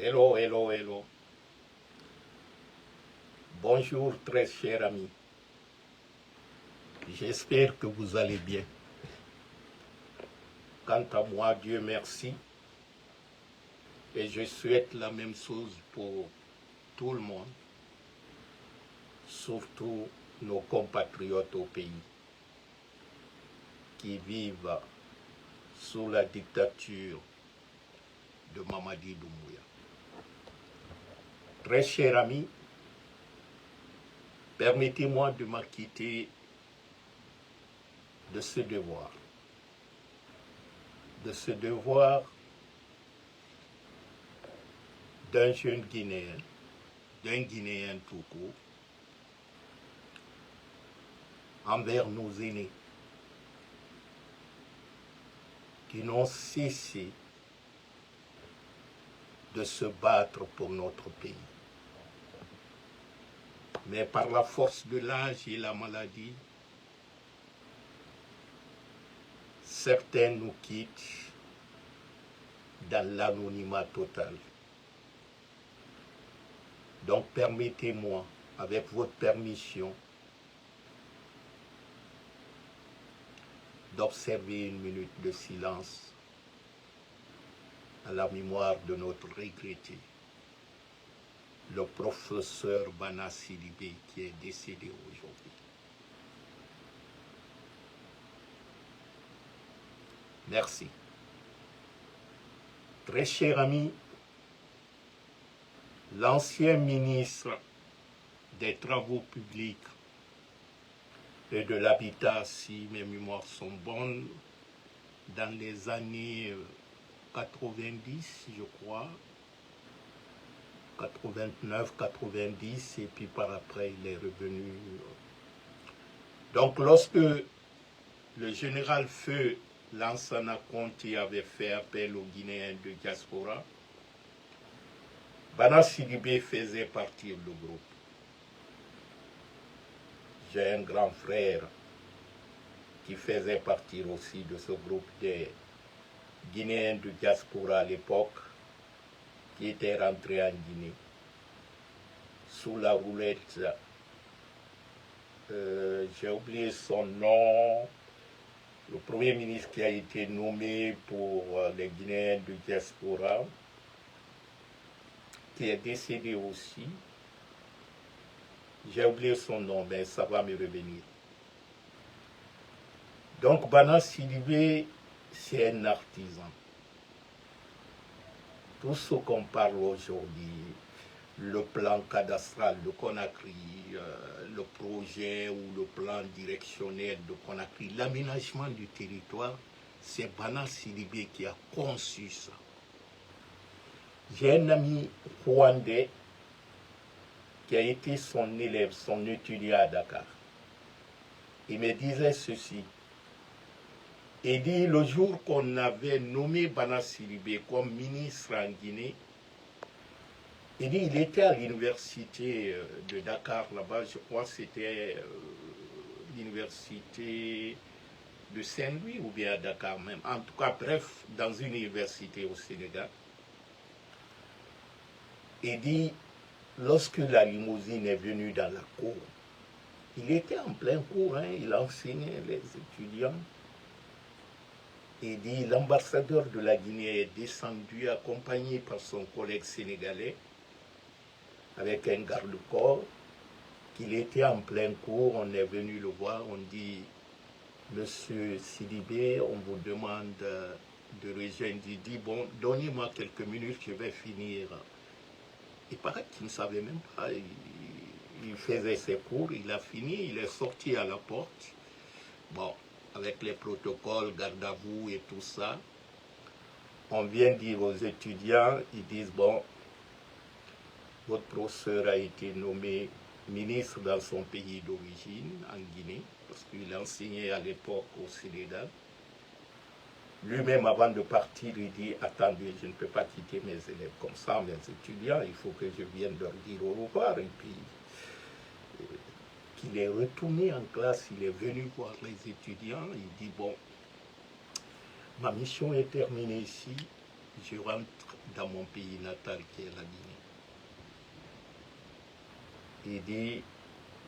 Hello, hello, hello. Bonjour, très cher ami. J'espère que vous allez bien. Quant à moi, Dieu merci. Et je souhaite la même chose pour tout le monde, surtout nos compatriotes au pays qui vivent sous la dictature de Mamadi Doumbouya. Très cher ami, permettez-moi de m'acquitter de ce devoir. De ce devoir d'un jeune Guinéen, d'un Guinéen tout court, envers nos aînés qui n'ont cessé de se battre pour notre pays. Mais par la force de l'âge et la maladie, certains nous quittent dans l'anonymat total. Donc permettez-moi, avec votre permission, d'observer une minute de silence à la mémoire de notre regretté, le professeur Bana Sidibé, qui est décédé aujourd'hui. Merci. Très cher ami, l'ancien ministre des Travaux publics et de l'habitat, si mes mémoires sont bonnes, dans les années 90, je crois, 89, 90, et puis par après, il est revenu. Donc, lorsque le général Feu Lansana Conté avait fait appel aux Guinéens de diaspora, Bana Sidibé faisait partie du groupe. J'ai un grand frère qui faisait partie aussi de ce groupe des Guinéens de diaspora à l'époque, qui était rentré en Guinée sous la roulette. J'ai oublié son nom. Le premier ministre qui a été nommé pour les Guinéens de diaspora, qui est décédé aussi. J'ai oublié son nom, mais ça va me revenir. Donc, Bana Sidibé, c'est un artisan. Tout ce qu'on parle aujourd'hui, le plan cadastral de Conakry, le projet ou le plan directionnel de Conakry, l'aménagement du territoire, c'est Bana Sidibé qui a conçu ça. J'ai un ami rwandais qui a été son élève, son étudiant à Dakar. Il me disait ceci. Il dit, le jour qu'on avait nommé Bana Sidibé comme ministre en Guinée, il dit, il était à l'université de Dakar, là-bas, je crois que c'était l'université de Saint-Louis ou bien à Dakar même. En tout cas, bref, dans une université au Sénégal. Il dit, lorsque la limousine est venue dans la cour, il était en plein cours, hein, il enseignait les étudiants. Il dit, l'ambassadeur de la Guinée est descendu, accompagné par son collègue sénégalais, avec un garde-corps, qu'il était en plein cours, on est venu le voir, on dit, Monsieur Sidibé, on vous demande de rejoindre. Il dit, bon, donnez-moi quelques minutes, je vais finir. Il paraît qu'il ne savait même pas, il faisait ses cours, il a fini, il est sorti à la porte. Bon, avec les protocoles, garde à vous et tout ça, on vient dire aux étudiants, ils disent, bon, votre professeur a été nommé ministre dans son pays d'origine, en Guinée, parce qu'il enseignait à l'époque au Sénégal. Lui-même, avant de partir, il dit, attendez, je ne peux pas quitter mes élèves comme ça, mes étudiants, il faut que je vienne leur dire au revoir. Et puis, qu'il est retourné en classe, il est venu voir les étudiants, il dit, bon, ma mission est terminée ici, je rentre dans mon pays natal qui est la Guinée. Il dit,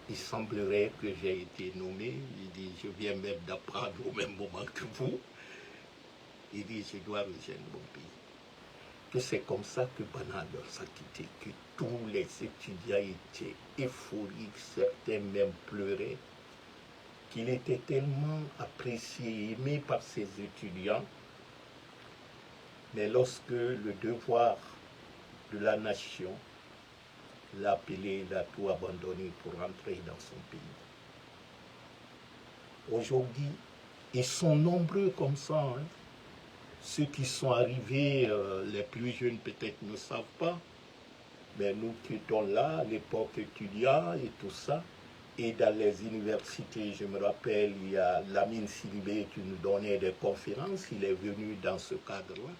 il semblerait que j'ai été nommé, il dit, je viens même d'apprendre au même moment que vous. Il dit, je dois rejoindre mon pays. Que c'est comme ça que Bana leur a quitté, que tous les étudiants étaient euphoriques, certains même pleuraient, qu'il était tellement apprécié, aimé par ses étudiants. Mais lorsque le devoir de la nation l'a appelé, il a tout abandonné pour rentrer dans son pays. Aujourd'hui, ils sont nombreux comme ça. Hein. Ceux qui sont arrivés, les plus jeunes peut-être ne savent pas, mais nous qui étions là, à l'époque étudiant et tout ça, et dans les universités, je me rappelle, il y a Lamine Sidibé qui nous donnait des conférences, il est venu dans ce cadre-là,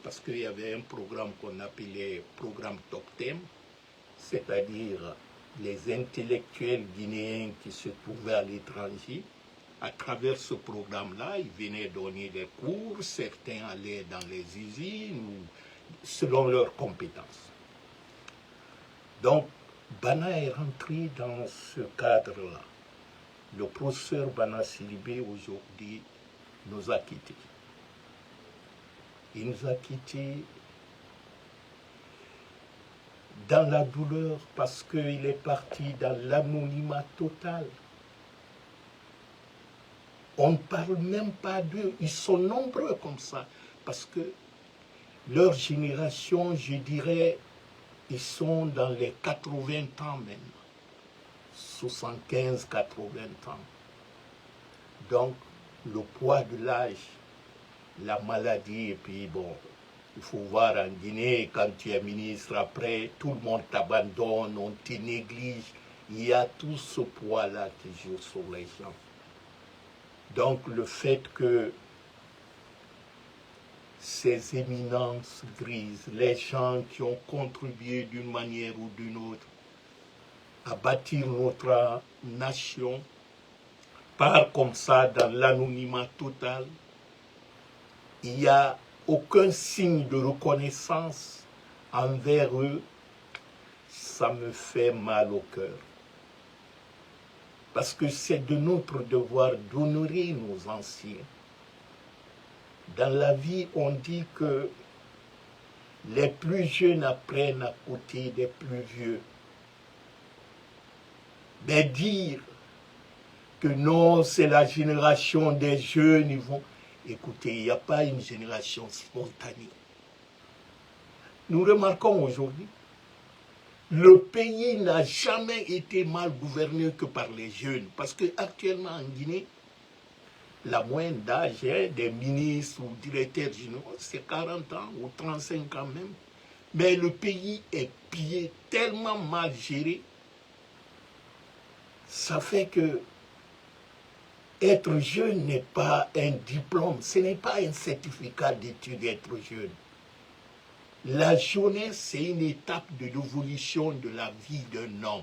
parce qu'il y avait un programme qu'on appelait programme Toctem, c'est-à-dire les intellectuels guinéens qui se trouvaient à l'étranger. À travers ce programme-là, ils venaient donner des cours, certains allaient dans les usines, selon leurs compétences. Donc, Bana est rentré dans ce cadre-là. Le professeur Bana Sidibé, aujourd'hui, nous a quittés. Il nous a quittés dans la douleur parce qu'il est parti dans l'anonymat total. On ne parle même pas d'eux, ils sont nombreux comme ça, parce que leur génération, je dirais, ils sont dans les 80 ans même, 75, 80 ans. Donc, le poids de l'âge, la maladie, et puis bon, il faut voir en Guinée, quand tu es ministre, après, tout le monde t'abandonne, on te néglige. Il y a tout ce poids-là qui joue sur les gens. Donc, le fait que ces éminences grises, les gens qui ont contribué d'une manière ou d'une autre à bâtir notre nation, part comme ça dans l'anonymat total, il n'y a aucun signe de reconnaissance envers eux, ça me fait mal au cœur. Parce que c'est de notre devoir d'honorer nos anciens. Dans la vie, on dit que les plus jeunes apprennent à côté des plus vieux. Mais dire que non, c'est la génération des jeunes, ils vont... Écoutez, il n'y a pas une génération spontanée. Nous remarquons aujourd'hui, le pays n'a jamais été mal gouverné que par les jeunes. Parce qu'actuellement en Guinée, la moyenne d'âge des ministres ou directeurs généraux, c'est 40 ans ou 35 ans même. Mais le pays est pillé, tellement mal géré. Ça fait que être jeune n'est pas un diplôme, ce n'est pas un certificat d'études d'être jeune. La jeunesse, c'est une étape de l'évolution de la vie d'un homme.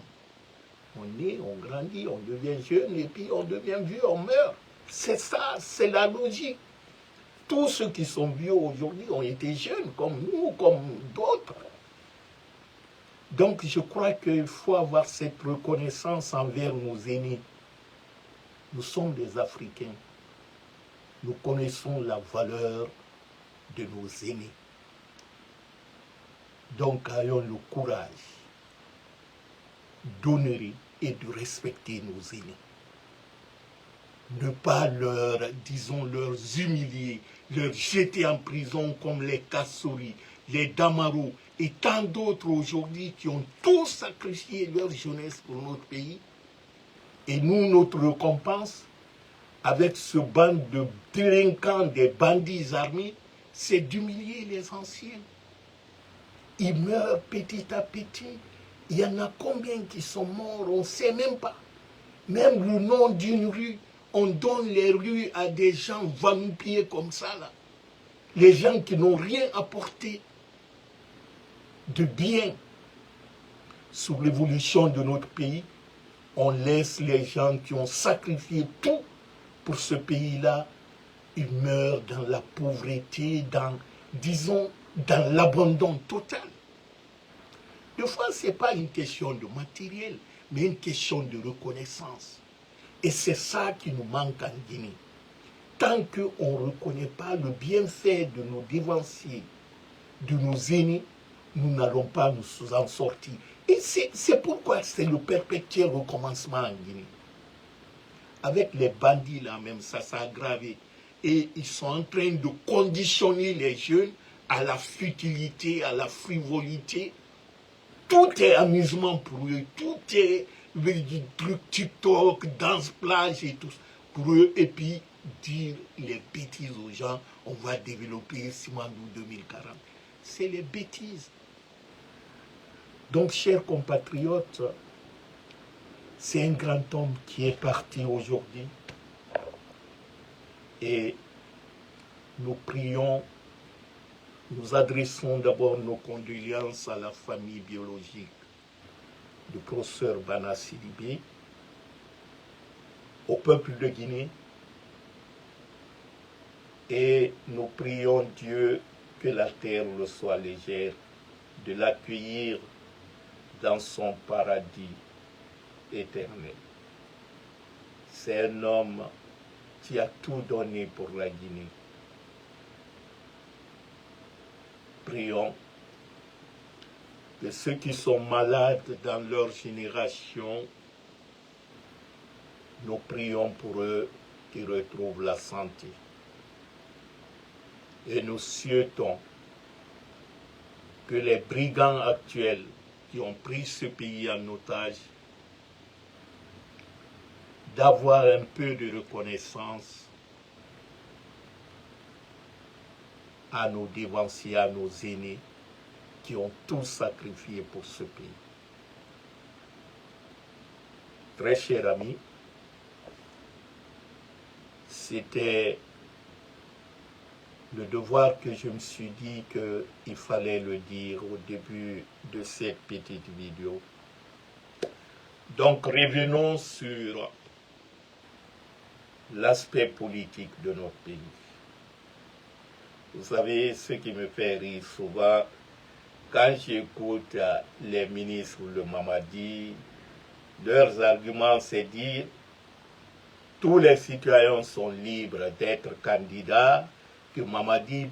On naît, on grandit, on devient jeune et puis on devient vieux, on meurt. C'est ça, c'est la logique. Tous ceux qui sont vieux aujourd'hui ont été jeunes, comme nous, comme d'autres. Donc je crois qu'il faut avoir cette reconnaissance envers nos aînés. Nous sommes des Africains. Nous connaissons la valeur de nos aînés. Donc ayons le courage d'honorer et de respecter nos aînés. Ne pas leur, disons, leur humilier, leur jeter en prison comme les Kassori, les Damaro et tant d'autres aujourd'hui qui ont tous sacrifié leur jeunesse pour notre pays. Et nous, notre récompense, avec ce band de délinquants, des bandits armés, c'est d'humilier les anciens. Ils meurent petit à petit. Il y en a combien qui sont morts, on ne sait même pas. Même le nom d'une rue, on donne les rues à des gens vampires comme ça, là. Les gens qui n'ont rien apporté de bien sur l'évolution de notre pays. On laisse les gens qui ont sacrifié tout pour ce pays-là, ils meurent dans la pauvreté, dans, disons, dans l'abandon total. Des fois, ce n'est pas une question de matériel, mais une question de reconnaissance. Et c'est ça qui nous manque en Guinée. Tant qu'on ne reconnaît pas le bienfait de nos dévanciers, de nos aînés, nous n'allons pas nous en sortir. Et c'est pourquoi c'est le perpétuel recommencement en Guinée. Avec les bandits là même, ça s'est aggravé. Et ils sont en train de conditionner les jeunes à la futilité, à la frivolité. Tout est amusement pour eux, tout est du truc TikTok, danse plage et tout pour eux. Et puis dire les bêtises aux gens, on va développer Simandou 2040. C'est les bêtises. Donc, chers compatriotes, c'est un grand homme qui est parti aujourd'hui. Et nous prions, nous adressons d'abord nos condoléances à la famille biologique du professeur Bana Sidibé, au peuple de Guinée, et nous prions Dieu que la terre le soit légère, de l'accueillir dans son paradis éternel. C'est un homme qui a tout donné pour la Guinée. Prions que ceux qui sont malades dans leur génération, nous prions pour eux qu'ils retrouvent la santé. Et nous souhaitons que les brigands actuels qui ont pris ce pays en otage, d'avoir un peu de reconnaissance à nos dévanciers, à nos aînés, qui ont tout sacrifié pour ce pays. Très chers amis, c'était le devoir que je me suis dit qu'il fallait le dire au début de cette petite vidéo. Donc revenons sur l'aspect politique de notre pays. Vous savez, ce qui me fait rire souvent, quand j'écoute les ministres de Mamadi, leurs arguments, c'est dire tous les citoyens sont libres d'être candidats, que Mamadi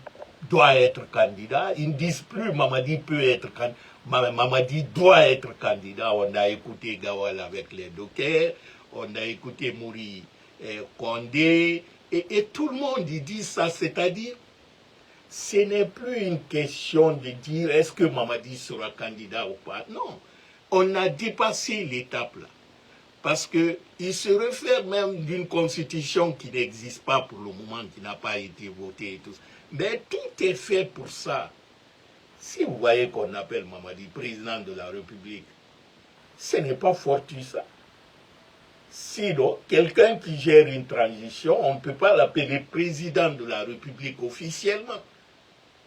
doit être candidat. Ils ne disent plus Mamadi peut être candidat, Mamadi doit être candidat. On a écouté Gawal avec les dockers, on a écouté Mouri Condé, et tout le monde dit ça, c'est-à-dire ce n'est plus une question de dire est-ce que Mamadi sera candidat ou pas. Non, on a dépassé l'étape là. Parce qu'il se réfère même d'une constitution qui n'existe pas pour le moment, qui n'a pas été votée et tout ça. Mais tout est fait pour ça. Si vous voyez qu'on appelle Mamadi président de la République, ce n'est pas fortuit ça. Sinon, quelqu'un qui gère une transition, on ne peut pas l'appeler président de la République officiellement.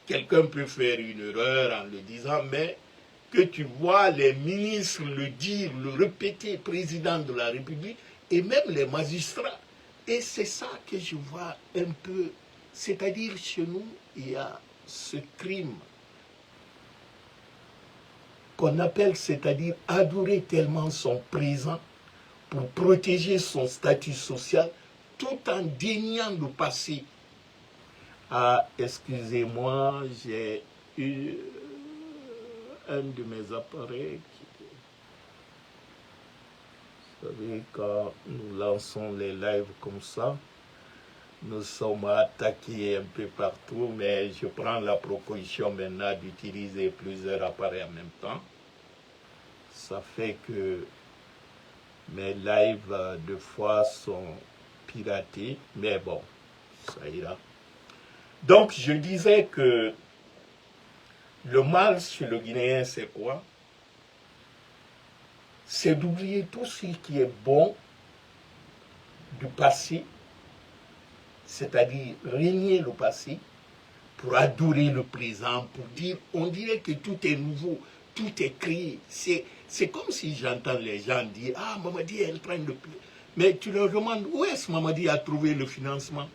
Quelqu'un peut faire une erreur en le disant, mais que tu vois les ministres le dire, le répéter, président de la République, et même les magistrats. Et c'est ça que je vois un peu. C'est-à-dire, chez nous, il y a ce crime qu'on appelle, c'est-à-dire, adorer tellement son présent pour protéger son statut social, tout en déniant le passé. Ah, excusez-moi, j'ai eu un de mes appareils qui... Vous savez, quand nous lançons les lives comme ça, nous sommes attaqués un peu partout, mais je prends la précaution maintenant d'utiliser plusieurs appareils en même temps. Ça fait que mes lives, de fois, sont piratés, mais bon, ça ira. Donc, je disais que le mal chez le Guinéen, c'est quoi? C'est d'oublier tout ce qui est bon du passé, c'est-à-dire régner le passé, pour adorer le présent, pour dire, on dirait que tout est nouveau, tout est créé. C'est comme si j'entends les gens dire, ah, Mamadi est en train de... Mais tu leur demandes, où est-ce que Mamadi a trouvé le financement?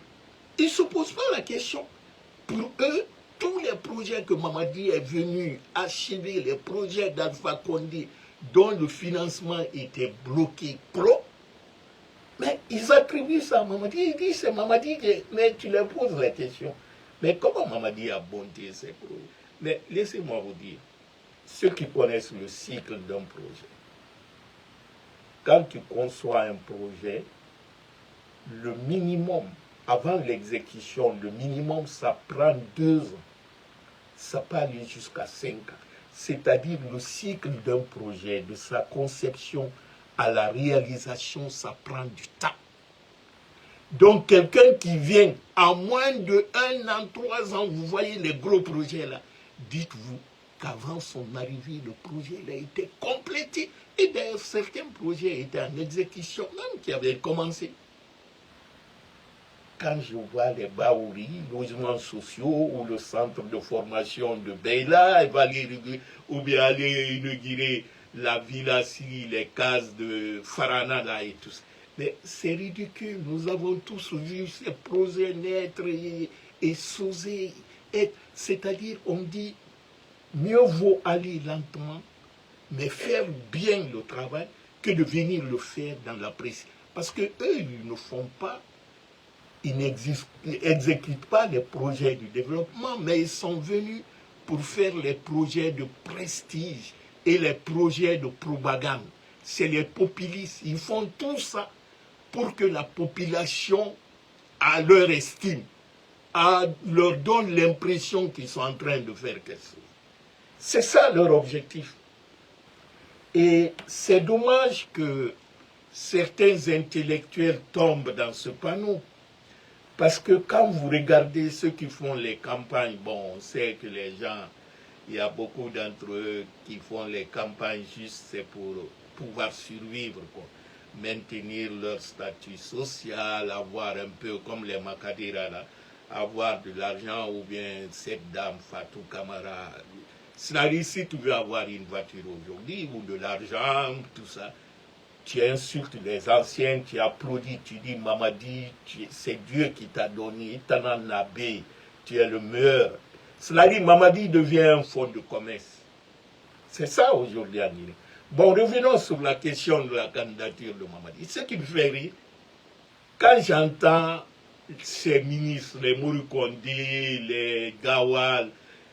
Ils ne se posent pas la question. Pour eux, tous les projets que Mamadi est venu achever, les projets d'Alpha Condé, dont le financement était bloqué, mais ils attribuent ça à Mamadi. Ils disent c'est Mamadi, mais tu leur poses la question. Mais comment Mamadi a monté ces projets? Mais laissez-moi vous dire, ceux qui connaissent le cycle d'un projet, quand tu conçois un projet, le minimum, avant l'exécution, le minimum, ça prend 2 ans. Ça peut aller jusqu'à 5 ans. C'est-à-dire le cycle d'un projet, de sa conception à la réalisation, ça prend du temps. Donc quelqu'un qui vient en moins de 1 an, 3 ans, vous voyez les gros projets là, dites-vous qu'avant son arrivée, le projet a été complété. Et d'ailleurs, certains projets étaient en exécution, même qui avaient commencé. Quand je vois les Baouri, logements sociaux, ou le centre de formation de Beila, ou bien aller inaugurer la villa Siri, les cases de Farana là et tout ça. Mais c'est ridicule, nous avons tous vu ces projets naître et s'oser être. C'est-à-dire, on dit, mieux vaut aller lentement, mais faire bien le travail, que de venir le faire dans la presse. Parce qu'eux, ils ne font pas, ils n'exécutent pas les projets du développement, mais ils sont venus pour faire les projets de prestige et les projets de propagande. C'est les populistes, ils font tout ça pour que la population, à leur estime, leur donne l'impression qu'ils sont en train de faire quelque chose. C'est ça leur objectif. Et c'est dommage que certains intellectuels tombent dans ce panneau. Parce que quand vous regardez ceux qui font les campagnes, bon, on sait que les gens, il y a beaucoup d'entre eux qui font les campagnes juste c'est pour pouvoir survivre, quoi. Maintenir leur statut social, avoir un peu comme les Makadira là, avoir de l'argent, ou bien cette dame Fatou Kamara. C'est-à-dire, si tu veux avoir une voiture aujourd'hui, ou de l'argent, tout ça, tu insultes les anciens, tu applaudis, tu dis Mamadi, c'est Dieu qui t'a donné, Tanan Nabé, tu es le meilleur. Cela dit, Mamadi devient un fonds de commerce. C'est ça aujourd'hui à Guinée. Bon, revenons sur la question de la candidature de Mamadi. Ce qui me fait rire, quand j'entends ces ministres, les Mouroukondé, les Gawal,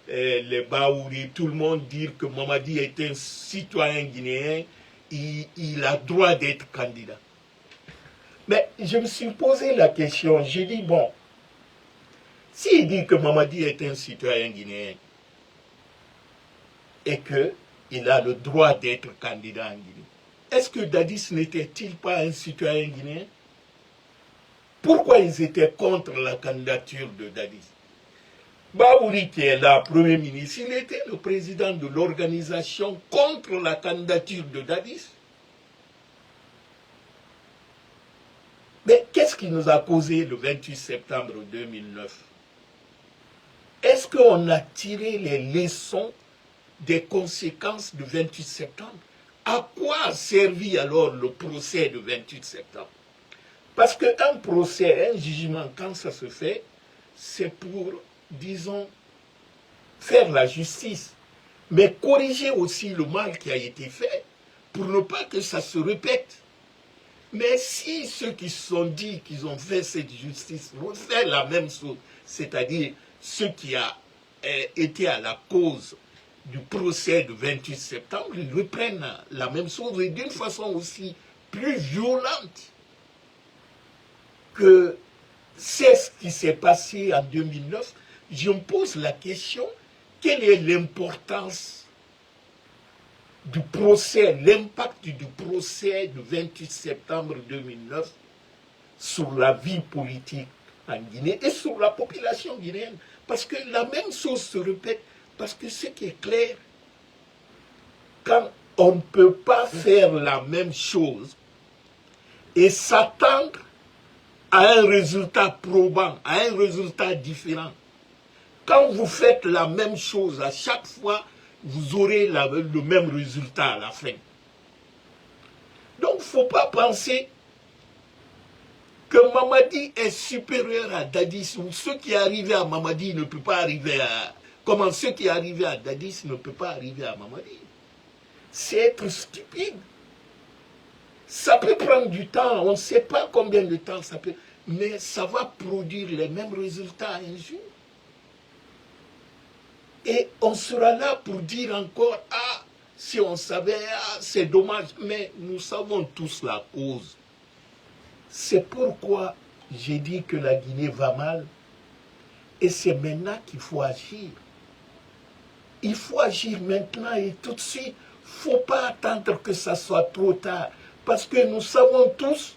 les Baouri, tout le monde dire que Mamadi est un citoyen guinéen, il a droit d'être candidat. Mais je me suis posé la question, j'ai dit, bon, s'il dit que Mamadi est un citoyen guinéen et qu'il a le droit d'être candidat en Guinée, est-ce que Dadis n'était-il pas un citoyen guinéen? Pourquoi ils étaient contre la candidature de Dadis? Baouri, qui est là, Premier ministre, il était le président de l'organisation contre la candidature de Dadis. Mais qu'est-ce qui nous a causé le 28 septembre 2009? Est-ce qu'on a tiré les leçons des conséquences du 28 septembre? À quoi a servi alors le procès du 28 septembre? Parce qu'un procès, un jugement, quand ça se fait, c'est pour, disons, faire la justice, mais corriger aussi le mal qui a été fait, pour ne pas que ça se répète. Mais si ceux qui se sont dit qu'ils ont fait cette justice vont faire la même chose, c'est-à-dire ceux qui ont été à la cause du procès du 28 septembre, ils reprennent la même chose et d'une façon aussi plus violente que c'est ce qui s'est passé en 2009, je me pose la question, quelle est l'importance du procès, l'impact du procès du 28 septembre 2009 sur la vie politique en Guinée et sur la population guinéenne? Parce que la même chose se répète, parce que ce qui est clair, quand on ne peut pas faire la même chose et s'attendre à un résultat probant, à un résultat différent. Quand vous faites la même chose à chaque fois, vous aurez le même résultat à la fin. Donc, il ne faut pas penser que Mamadi est supérieur à Dadis, ou ce qui est arrivé à Mamadi ne peut pas arriver Comment ce qui est arrivé à Dadis ne peut pas arriver à Mamadi? C'est être stupide. Ça peut prendre du temps, on ne sait pas combien de temps ça peut, mais ça va produire les mêmes résultats un jour. Et on sera là pour dire encore, ah, si on savait, ah, c'est dommage, mais nous savons tous la cause. C'est pourquoi j'ai dit que la Guinée va mal, et c'est maintenant qu'il faut agir. Il faut agir maintenant et tout de suite. Il ne faut pas attendre que ça soit trop tard. Parce que nous savons tous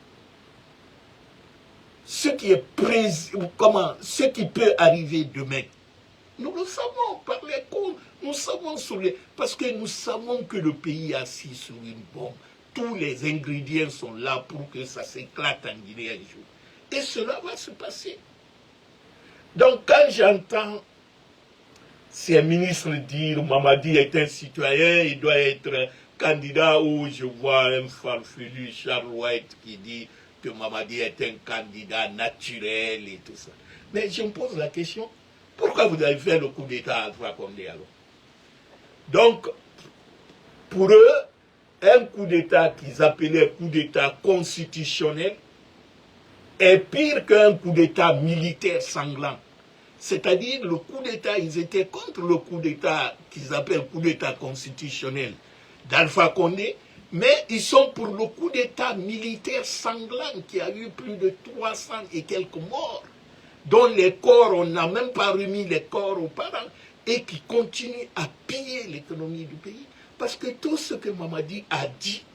ce qui est ce qui peut arriver demain. Nous le savons par les causes, nous savons parce que nous savons que le pays est assis sur une bombe. Tous les ingrédients sont là pour que ça s'éclate en Guinée un jour. Et cela va se passer. Donc quand j'entends ces ministres dire Mamadi est un citoyen, il doit être candidat, ou je vois un farfelu Charles White qui dit que Mamadi est un candidat naturel et tout ça. Mais je me pose la question, pourquoi vous avez fait le coup d'État à Alpha Condé alors? Donc, pour eux, un coup d'État qu'ils appelaient coup d'État constitutionnel est pire qu'un coup d'État militaire sanglant. C'est-à-dire, le coup d'État, ils étaient contre le coup d'État qu'ils appellent coup d'État constitutionnel d'Alpha Condé, mais ils sont pour le coup d'État militaire sanglant qui a eu plus de 300 et quelques morts, dont les corps, on n'a même pas remis les corps aux parents, et qui continue à piller l'économie du pays. Parce que tout ce que Mamadi a dit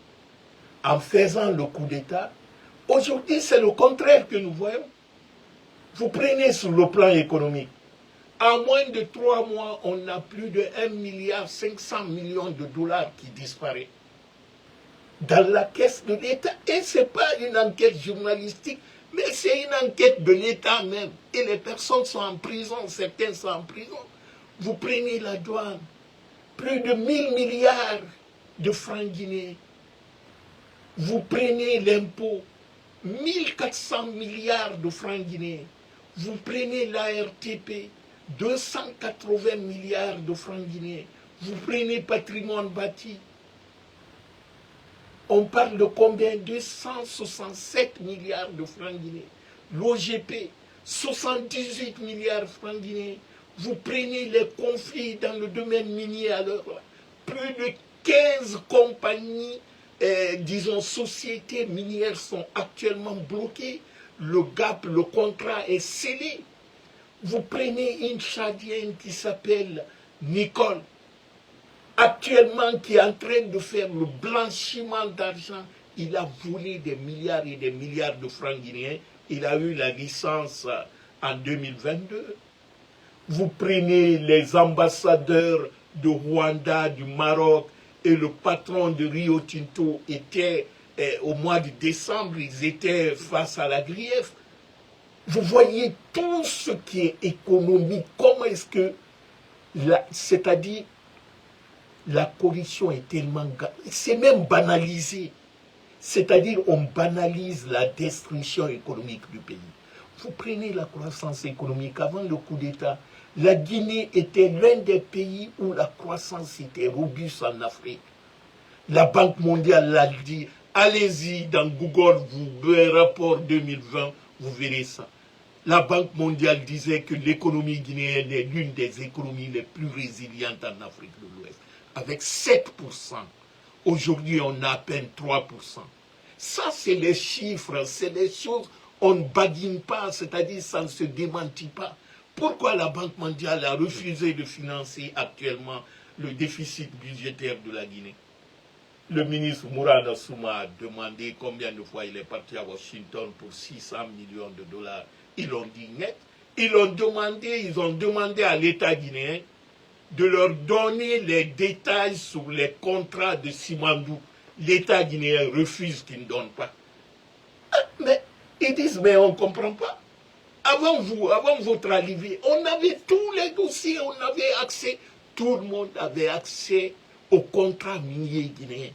en faisant le coup d'État, aujourd'hui c'est le contraire que nous voyons. Vous prenez sur le plan économique, en moins de 3 mois, on a plus de 1,5 milliard de dollars qui disparaît dans la caisse de l'État. Et ce n'est pas une enquête journalistique, mais c'est une enquête de l'État même. Et les personnes sont en prison, certains sont en prison. Vous prenez la douane, plus de 1000 milliards de francs guinéens. Vous prenez l'impôt, 1400 milliards de francs guinéens. Vous prenez l'ARTP, 280 milliards de francs guinéens. Vous prenez patrimoine bâti. On parle de combien? 267 milliards de francs guinéens. L'OGP, 78 milliards de francs guinéens. Vous prenez les conflits dans le domaine minier à l'heure, plus de 15 compagnies, disons sociétés minières sont actuellement bloquées. Le GAP, le contrat est scellé. Vous prenez une Tchadienne qui s'appelle Nicole, actuellement qui est en train de faire le blanchiment d'argent. Il a volé des milliards et des milliards de francs guinéens. Il a eu la licence en 2022. Vous prenez les ambassadeurs de Rwanda, du Maroc, et le patron de Rio Tinto était, au mois de décembre, ils étaient face à la grief. Vous voyez tout ce qui est économique, comment est-ce que, c'est-à-dire, la corruption est tellement, c'est même banalisé. C'est-à-dire, on banalise la destruction économique du pays. Vous prenez la croissance économique avant le coup d'État. La Guinée était l'un des pays où la croissance était robuste en Afrique. La Banque mondiale l'a dit. Allez-y dans Google, le rapport 2020, vous verrez ça. La Banque mondiale disait que l'économie guinéenne est l'une des économies les plus résilientes en Afrique de l'Ouest, avec 7%. Aujourd'hui, on a à peine 3%. Ça, c'est les chiffres, c'est des choses, on ne badine pas, c'est-à-dire ça ne se démentit pas. Pourquoi la Banque mondiale a refusé de financer actuellement le déficit budgétaire de la Guinée? Le ministre Mourad Souma a demandé combien de fois il est parti à Washington pour 600 millions de dollars. Ils l'ont dit net. Ils ont demandé à l'État guinéen de leur donner les détails sur les contrats de Simandou. L'État guinéen refuse qu'il ne donne pas. Mais ils disent, mais on ne comprend pas. Avant votre arrivée, on avait tous les dossiers, on avait accès, tout le monde avait accès aux contrats miniers guinéens.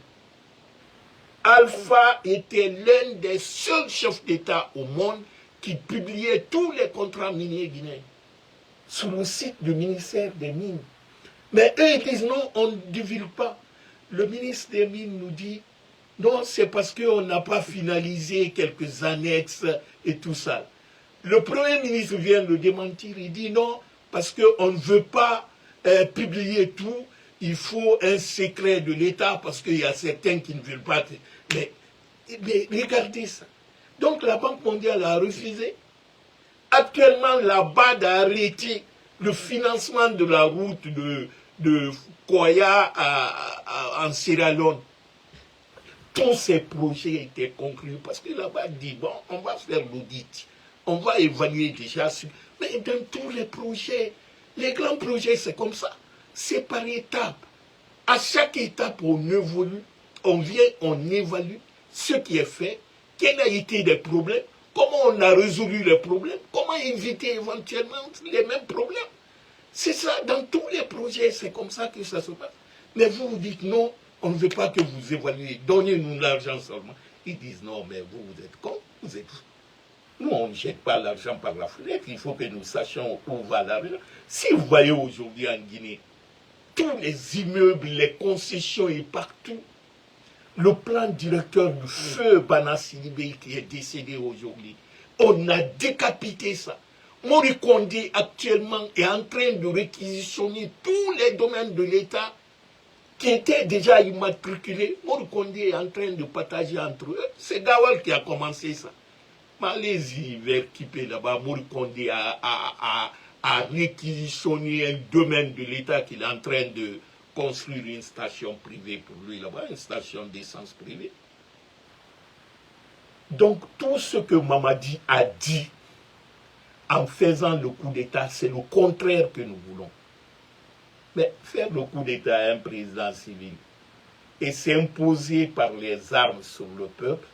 Alpha était l'un des seuls chefs d'État au monde qui publiait tous les contrats miniers guinéens. sur le site du ministère des Mines. Mais eux, ils disent non, on ne divulgue pas. Le ministre des Mines nous dit, non, c'est parce qu'on n'a pas finalisé quelques annexes et tout ça. Le Premier ministre vient de démentir, il dit non, parce qu'on ne veut pas publier tout, il faut un secret de l'État, parce qu'il y a certains qui ne veulent pas. Mais regardez ça. Donc la Banque mondiale a refusé. Actuellement, la BAD a arrêté le financement de la route de Koya en Sierra Leone. Tous ces projets étaient conclus parce que la BAD dit, bon, on va faire l'audit, on va évaluer déjà. Mais dans tous les projets, les grands projets, c'est comme ça. C'est par étapes. À chaque étape, on évolue, on vient, on évalue ce qui est fait, quels ont été les problèmes, comment on a résolu les problèmes, comment éviter éventuellement les mêmes problèmes. C'est ça, dans tous les projets, c'est comme ça que ça se passe. Mais vous vous dites non, on ne veut pas que vous évaluez, donnez-nous l'argent seulement. Ils disent non, mais vous êtes cons, vous êtes... Nous, on ne jette pas l'argent par la fenêtre, il faut que nous sachions où va l'argent. Si vous voyez aujourd'hui en Guinée, tous les immeubles, les concessions et partout, le plan directeur du feu Banasilibé qui est décédé aujourd'hui, on a décapité ça. Mori Kondé actuellement est en train de réquisitionner tous les domaines de l'État qui étaient déjà immatriculés. Mori Kondé est en train de partager entre eux. C'est Gawal qui a commencé ça. Malaisie, vers Kipé là-bas, Mori Kondé a réquisitionné un domaine de l'État qu'il est en train de construire une station privée pour lui là-bas, une station d'essence privée. Donc tout ce que Mamadi a dit en faisant le coup d'État, c'est le contraire que nous voulons. Mais faire le coup d'État à un président civil et s'imposer par les armes sur le peuple,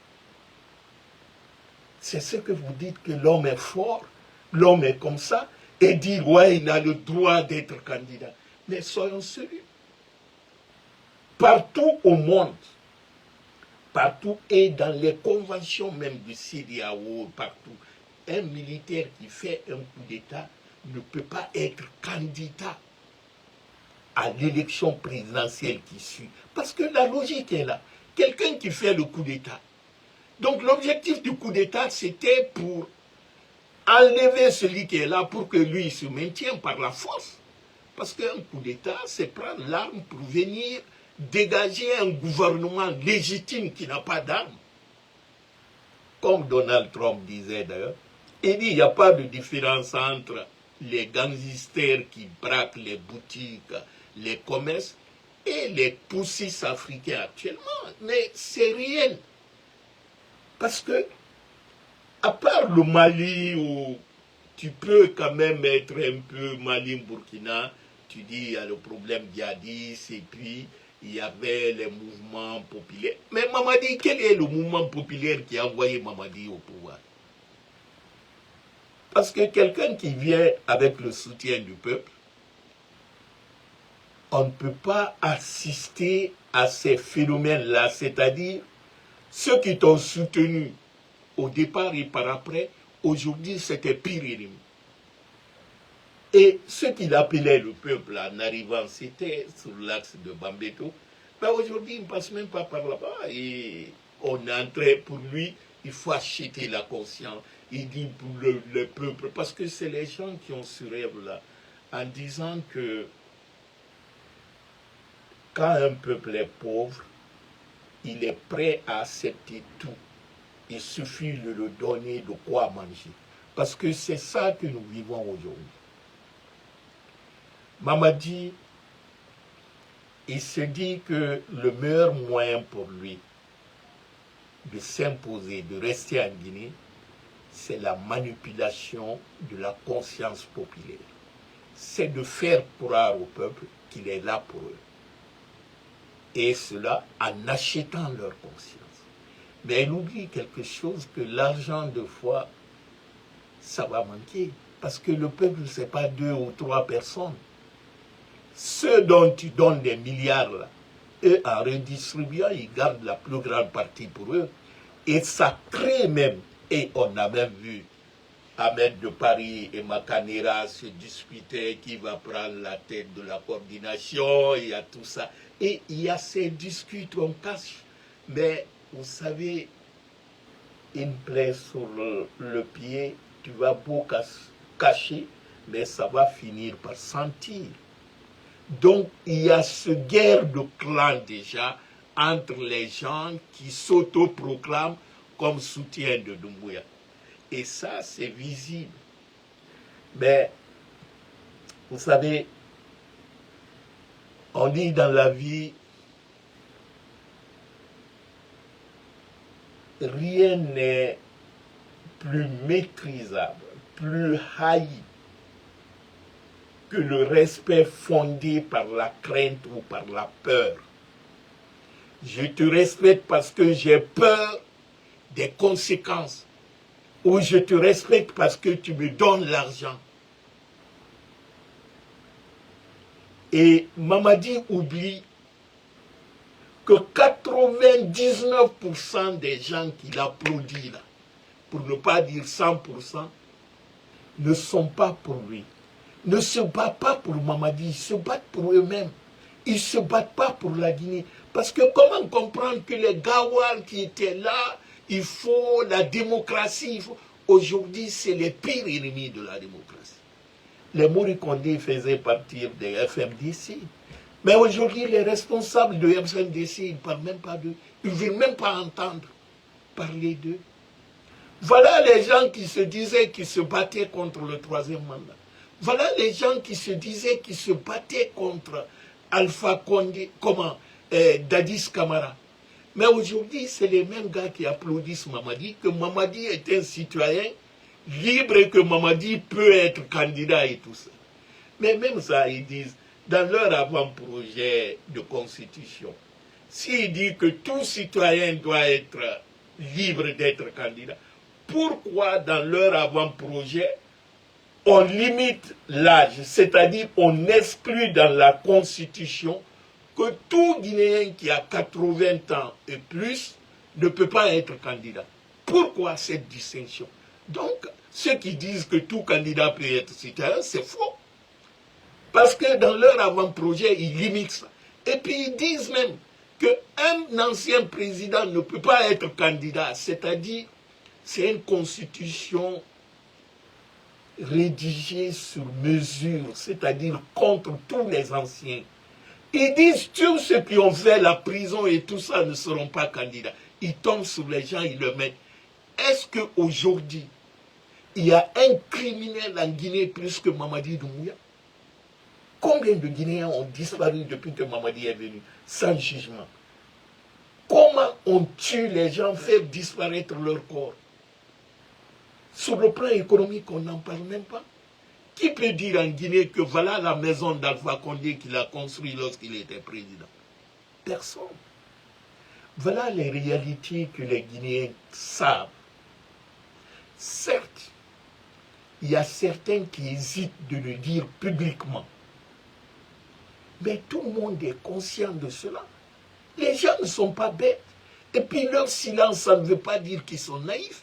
c'est ce que vous dites que l'homme est fort, l'homme est comme ça, et dire ouais, il a le droit d'être candidat. Mais soyons sérieux. Partout au monde, partout et dans les conventions même du CEDEAO, partout, un militaire qui fait un coup d'État ne peut pas être candidat à l'élection présidentielle qui suit. Parce que la logique est là. Quelqu'un qui fait le coup d'État. Donc l'objectif du coup d'État, c'était pour enlever celui qui est là pour que lui se maintienne par la force. Parce qu'un coup d'État, c'est prendre l'arme pour venir dégager un gouvernement légitime qui n'a pas d'armes. Comme Donald Trump disait d'ailleurs, il dit qu'il n'y a pas de différence entre les gangsters qui braquent les boutiques, les commerces, et les poussis africains actuellement. Mais c'est rien. Parce que, à part le Mali, où tu peux quand même être un peu Mali-Burkina, tu dis il y a le problème djihadiste, et puis il y avait les mouvements populaires. Mais Mamadi, quel est le mouvement populaire qui a envoyé Mamadi au pouvoir? Parce que quelqu'un qui vient avec le soutien du peuple, on ne peut pas assister à ces phénomènes-là, c'est-à-dire ceux qui t'ont soutenu au départ et par après, aujourd'hui c'était pire ennemi. Et ce qu'il appelait le peuple en arrivant, c'était sur l'axe de Bambeto. Mais aujourd'hui, il ne passe même pas par là-bas. Et on est en train, pour lui, il faut acheter la conscience. Il dit pour le peuple, parce que c'est les gens qui ont ce rêve-là, en disant que quand un peuple est pauvre, il est prêt à accepter tout. Il suffit de le donner de quoi manger. Parce que c'est ça que nous vivons aujourd'hui. Mamadi, il se dit que le meilleur moyen pour lui de s'imposer, de rester en Guinée, c'est la manipulation de la conscience populaire. C'est de faire croire au peuple qu'il est là pour eux. Et cela en achetant leur conscience. Mais il oublie quelque chose, que l'argent, de fois, ça va manquer. Parce que le peuple, ce n'est pas 2 ou 3 personnes. Ceux dont tu donnes des milliards, là, eux, en redistribuant, ils gardent la plus grande partie pour eux. Et ça crée même, et on a même vu Ahmed de Paris et Makanera se disputaient qui va prendre la tête de la coordination, il y a tout ça. Et il y a ces disputes, on cache. Mais vous savez, une plaie sur le pied, tu vas beau cacher, mais ça va finir par sentir. Donc, il y a ce guerre de clan déjà entre les gens qui s'autoproclament comme soutien de Doumbouya. Et ça, c'est visible. Mais, vous savez, on dit dans la vie, rien n'est plus maîtrisable, plus haï que le respect fondé par la crainte ou par la peur. Je te respecte parce que j'ai peur des conséquences. Ou je te respecte parce que tu me donnes l'argent. Et Mamadi oublie que 99% des gens qui l'applaudissent, là, pour ne pas dire 100%, ne sont pas pour lui. Ne se battent pas pour Mamadi, ils se battent pour eux-mêmes. Ils ne se battent pas pour la Guinée. Parce que comment comprendre que les Gawar qui étaient là, il faut la démocratie. Aujourd'hui, c'est les pires ennemis de la démocratie. Les Mori Kondé faisaient partie des FMDC. Mais aujourd'hui, les responsables de FMDC, ils ne parlent même pas d'eux. Ils ne veulent même pas entendre parler d'eux. Voilà les gens qui se disaient qu'ils se battaient contre le troisième mandat. Voilà les gens qui se disaient qu'ils se battaient contre Alpha Condé, Dadis Camara. Mais aujourd'hui, c'est les mêmes gars qui applaudissent Mamadi, que Mamadi est un citoyen libre et que Mamadi peut être candidat et tout ça. Mais même ça, ils disent, dans leur avant-projet de constitution, s'il dit que tout citoyen doit être libre d'être candidat, pourquoi dans leur avant-projet, on limite l'âge, c'est-à-dire on exclut dans la constitution que tout Guinéen qui a 80 ans et plus ne peut pas être candidat. Pourquoi cette distinction? Donc, ceux qui disent que tout candidat peut être citoyen, c'est faux. Parce que dans leur avant-projet, ils limitent ça. Et puis ils disent même qu'un ancien président ne peut pas être candidat, c'est-à-dire c'est une constitution rédigée sur mesure, c'est-à-dire contre tous les anciens. Ils disent tous ceux qui ont fait la prison et tout ça ne seront pas candidats. Ils tombent sur les gens, ils le mettent. Est-ce qu'aujourd'hui, il y a un criminel en Guinée plus que Mamadi Doumbouya? Combien de Guinéens ont disparu depuis que Mamadi est venu, sans jugement? Comment on tue les gens, fait disparaître leur corps? Sur le plan économique, on n'en parle même pas. Qui peut dire en Guinée que voilà la maison d'Alpha Condé qu'il a construite lorsqu'il était président? Personne. Voilà les réalités que les Guinéens savent. Certes, il y a certains qui hésitent de le dire publiquement. Mais tout le monde est conscient de cela. Les gens ne sont pas bêtes. Et puis leur silence, ça ne veut pas dire qu'ils sont naïfs.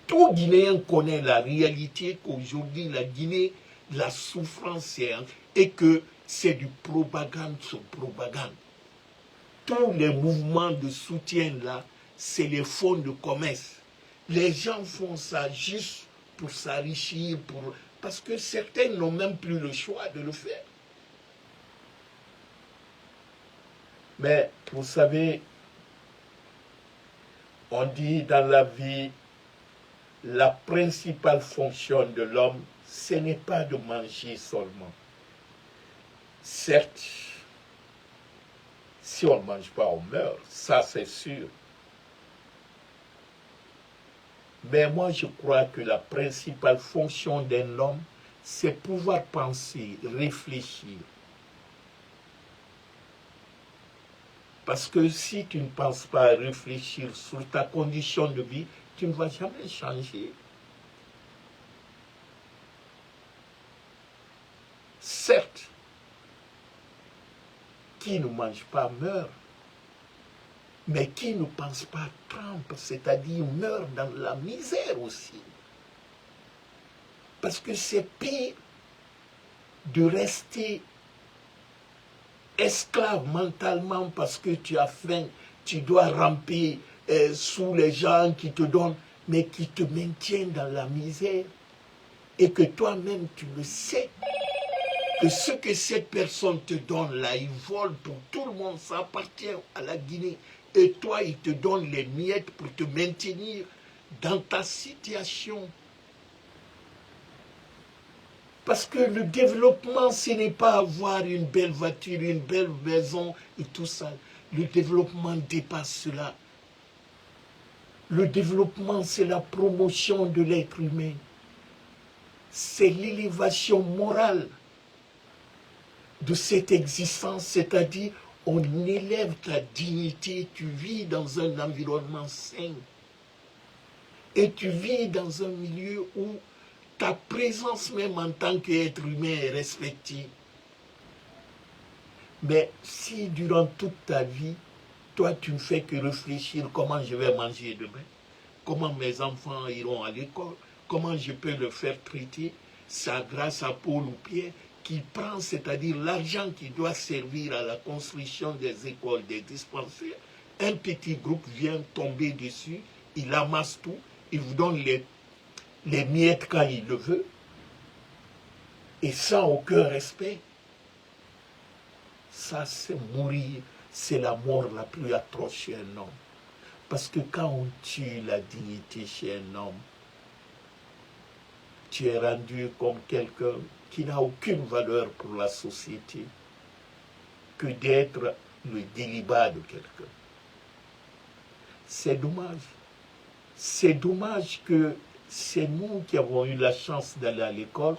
Tout Guinéen connaît la réalité qu'aujourd'hui, la Guinée, la souffrance est, et que c'est du propagande sur propagande. Tous les mouvements de soutien là, c'est les fonds de commerce. Les gens font ça juste pour s'enrichir, parce que certains n'ont même plus le choix de le faire. Mais vous savez, on dit dans la vie, la principale fonction de l'homme, ce n'est pas de manger seulement. Certes, si on ne mange pas, on meurt, ça c'est sûr. Mais moi je crois que la principale fonction d'un homme, c'est pouvoir penser, réfléchir. Parce que si tu ne penses pas à réfléchir sur ta condition de vie, tu ne vas jamais changer. Certes, qui ne mange pas meurt. mais qui ne pense pas trempe, c'est-à-dire meurt dans la misère aussi. Parce que c'est pire de rester esclave mentalement parce que tu as faim, tu dois ramper sous les gens qui te donnent, mais qui te maintiennent dans la misère. Et que toi-même, tu le sais, que ce que cette personne te donne là, il vole pour tout le monde, ça appartient à la Guinée. Et toi, il te donne les miettes pour te maintenir dans ta situation. Parce que le développement, ce n'est pas avoir une belle voiture, une belle maison et tout ça. Le développement dépasse cela. Le développement, c'est la promotion de l'être humain. C'est l'élévation morale de cette existence, c'est-à-dire on élève ta dignité, tu vis dans un environnement sain et tu vis dans un milieu où ta présence même en tant qu'être humain est respectée. Mais si durant toute ta vie, toi tu ne fais que réfléchir comment je vais manger demain, comment mes enfants iront à l'école, comment je peux le faire traiter, ça grâce à Paul ou Pierre qui prend, c'est-à-dire l'argent qui doit servir à la construction des écoles, des dispensaires, un petit groupe vient tomber dessus, il amasse tout, il vous donne les miettes quand il le veut, et sans aucun respect. Ça, c'est mourir, c'est la mort la plus atroce chez un homme. Parce que quand on tue la dignité chez un homme, tu es rendu comme quelqu'un qui n'a aucune valeur pour la société que d'être le délibat de quelqu'un. C'est dommage. C'est dommage que c'est nous qui avons eu la chance d'aller à l'école,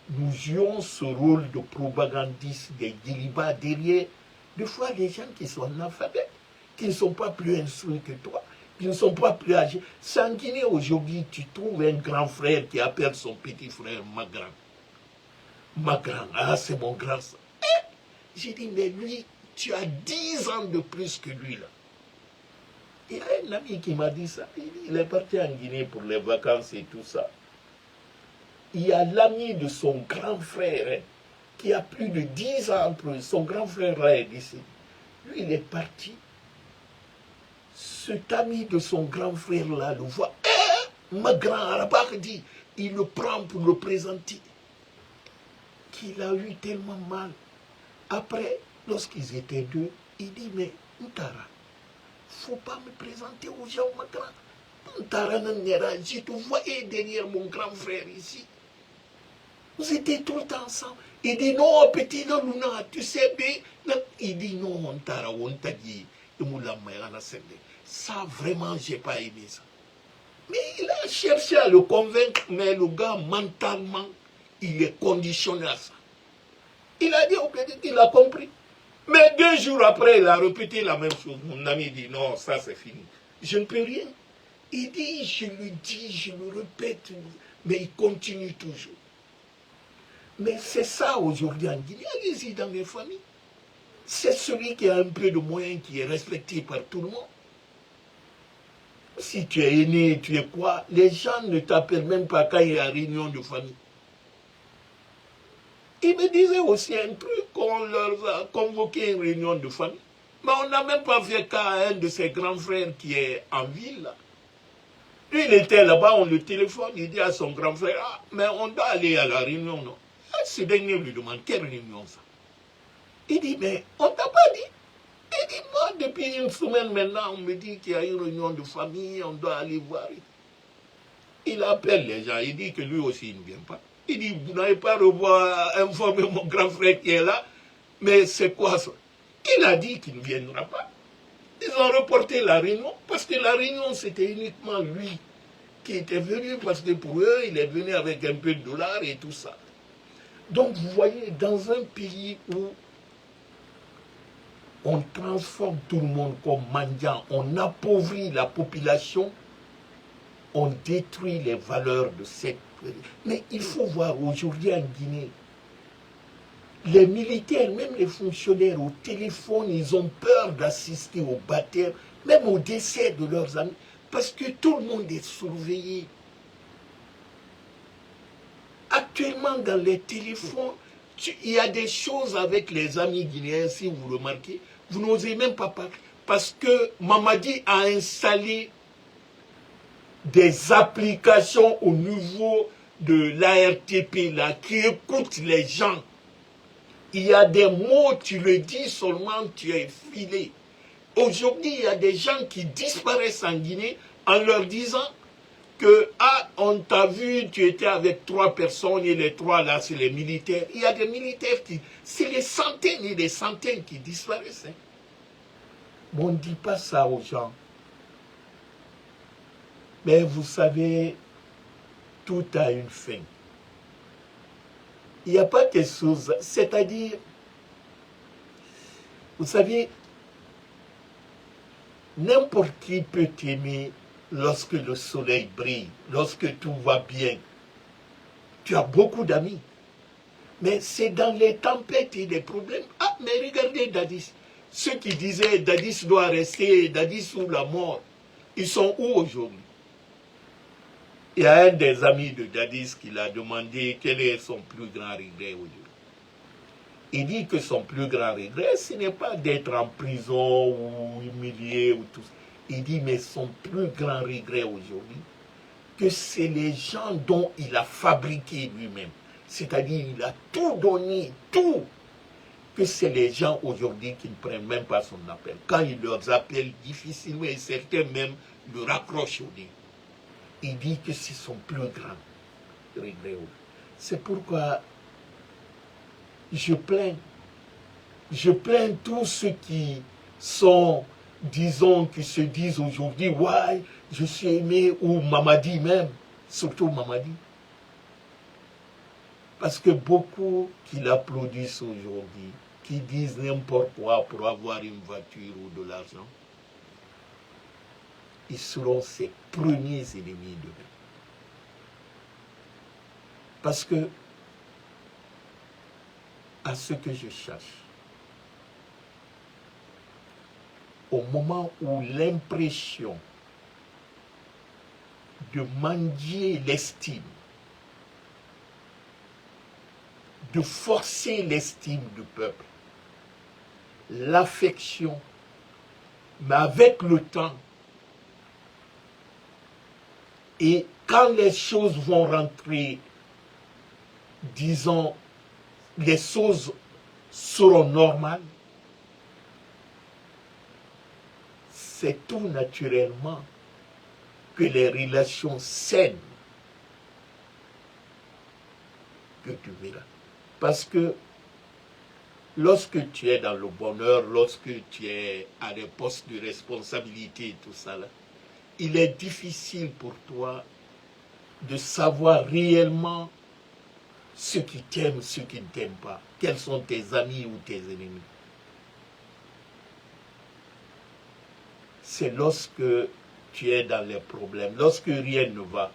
nous jouons ce rôle de propagandiste des délibats derrière, des fois des gens qui sont analphabètes, qui ne sont pas plus instruits que toi, qui ne sont pas plus âgés. En Guinée, aujourd'hui, tu trouves un grand frère qui appelle son petit frère Magran. Magran, ah, c'est mon grand frère. J'ai dit, mais lui, tu as 10 ans de plus que lui, là. Il y a un ami qui m'a dit ça. Il est parti en Guinée pour les vacances et tout ça. Il y a l'ami de son grand frère, hein, qui a plus de 10 ans entre eux. Son grand frère là est ici. Lui, il est parti. Cet ami de son grand frère là le voit. Ma grand-mère dit, il le prend pour le présenter. Qu'il a eu tellement mal. Après, lorsqu'ils étaient deux, il dit, mais Ntara, il ne faut pas me présenter aux gens, ma grand. Ntara Nera, je te voyais derrière mon grand frère ici. Vous étiez tout le temps ensemble. Il dit, non, petit, non, non, tu sais bien. Il dit, non, Ntara, on t'a dit, ça, vraiment, je n'ai pas aimé ça. Mais il a cherché à le convaincre, mais le gars, mentalement, il est conditionné à ça. Il a dit au petit, il a compris. Mais 2 jours après, il a répété la même chose. Mon ami dit, non, ça c'est fini. Je ne peux rien. Il dit, je le dis, je le répète, mais il continue toujours. Mais c'est ça aujourd'hui en Guinée. Allez-y dans les familles. C'est celui qui a un peu de moyens qui est respecté par tout le monde. Si tu es aîné, tu es quoi, les gens ne t'appellent même pas quand il y a réunion de famille. Il me disait aussi un truc qu'on leur a convoqué une réunion de famille. Mais on n'a même pas fait cas à un de ses grands frères qui est en ville. Là. Lui, il était là-bas, on le téléphone, il dit à son grand frère, ah, mais on doit aller à la réunion, non? Ce dernier lui demande, quelle réunion ça? Il dit, mais on t'a pas dit? Il dit, moi, depuis une semaine maintenant, on me dit qu'il y a une réunion de famille, on doit aller voir. Il appelle les gens, il dit que lui aussi, il ne vient pas. Il dit, vous n'avez pas informé mon grand frère qui est là, mais c'est quoi ça? Il a dit qu'il ne viendra pas. Ils ont reporté la réunion, parce que la réunion, c'était uniquement lui qui était venu, parce que pour eux, il est venu avec un peu de dollars et tout ça. Donc, vous voyez, dans un pays où on transforme tout le monde comme mendiant, on appauvrit la population, on détruit les valeurs de cette... Mais il faut voir aujourd'hui en Guinée, Les militaires, même les fonctionnaires au téléphone, ils ont peur d'assister au baptême, même au décès de leurs amis, parce que tout le monde est surveillé. Actuellement, dans les téléphones, il y a des choses avec les amis guinéens, si vous remarquez, vous n'osez même pas parler, parce que Mamadi a installé des applications au niveau de l'ARTP, là, qui écoutent les gens. Il y a des mots, tu le dis seulement, tu es filé. Aujourd'hui, il y a des gens qui disparaissent en Guinée en leur disant que, ah, on t'a vu, tu étais avec 3 personnes et les 3 là, c'est les militaires. Il y a des militaires qui, c'est les centaines et des centaines qui disparaissent. Hein. Mais on ne dit pas ça aux gens. Mais vous savez, tout a une fin. Il n'y a pas quelque chose, c'est-à-dire, vous savez, n'importe qui peut t'aimer lorsque le soleil brille, lorsque tout va bien. Tu as beaucoup d'amis. Mais c'est dans les tempêtes et les problèmes. Ah, mais regardez Dadis. Ceux qui disaient Dadis doit rester, Dadis ou la mort, ils sont où aujourd'hui? Il y a un des amis de Dadis qui l'a demandé quel est son plus grand regret aujourd'hui. Il dit que son plus grand regret, ce n'est pas d'être en prison ou humilié ou tout ça. Il dit, mais son plus grand regret aujourd'hui, que c'est les gens dont il a fabriqué lui-même. C'est-à-dire, il a tout donné, tout. Que c'est les gens aujourd'hui qui ne prennent même pas son appel. Quand il leur appelle difficilement, et certains même le raccrochent au nez. Il dit que c'est son plus grand regret. C'est pourquoi je plains tous ceux qui sont, disons, qui se disent aujourd'hui, ouais, je suis aimé, ou Mamadi même, surtout Mamadi. Parce que beaucoup qui l'applaudissent aujourd'hui, qui disent n'importe quoi pour avoir une voiture ou de l'argent, ils seront ses premiers ennemis demain. Parce que, à ce que je cherche, au moment où l'impression de mendier l'estime, de forcer l'estime du peuple, l'affection, mais avec le temps, et quand les choses vont rentrer, disons, les choses seront normales, c'est tout naturellement que les relations saines que tu verras. Parce que lorsque tu es dans le bonheur, lorsque tu es à des postes de responsabilité et tout ça, là, il est difficile pour toi de savoir réellement ceux qui t'aiment, ceux qui ne t'aiment pas. Quels sont tes amis ou tes ennemis. C'est lorsque tu es dans les problèmes, lorsque rien ne va.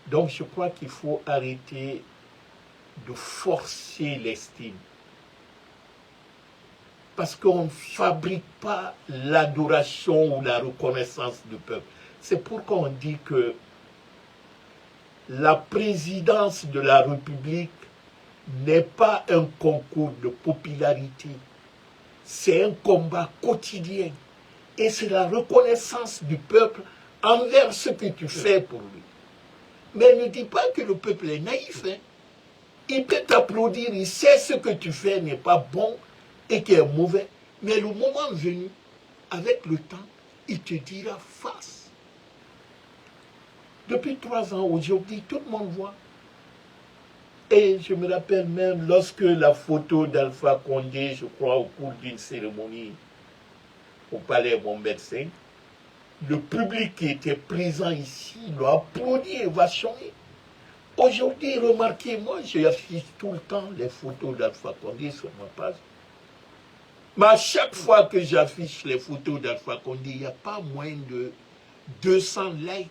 Donc je crois qu'il faut arrêter de forcer l'estime. Parce qu'on ne fabrique pas l'adoration ou la reconnaissance du peuple. C'est pourquoi on dit que la présidence de la République n'est pas un concours de popularité. C'est un combat quotidien. Et c'est la reconnaissance du peuple envers ce que tu fais pour lui. Mais ne dis pas que le peuple est naïf. Hein. Il peut t'applaudir, il sait ce que tu fais n'est pas bon et qui est mauvais. Mais le moment venu, avec le temps, il te dira face. Depuis 3 ans, aujourd'hui, tout le monde voit. Et je me rappelle même lorsque la photo d'Alpha Condé, je crois, au cours d'une cérémonie au palais Mon Médecin, le public qui était présent ici l'a applaudi et ovationné. Aujourd'hui, remarquez, moi, j'affiche tout le temps les photos d'Alpha Condé sur ma page. Mais à chaque fois que j'affiche les photos d'Alpha Condé, il n'y a pas moins de 200 likes.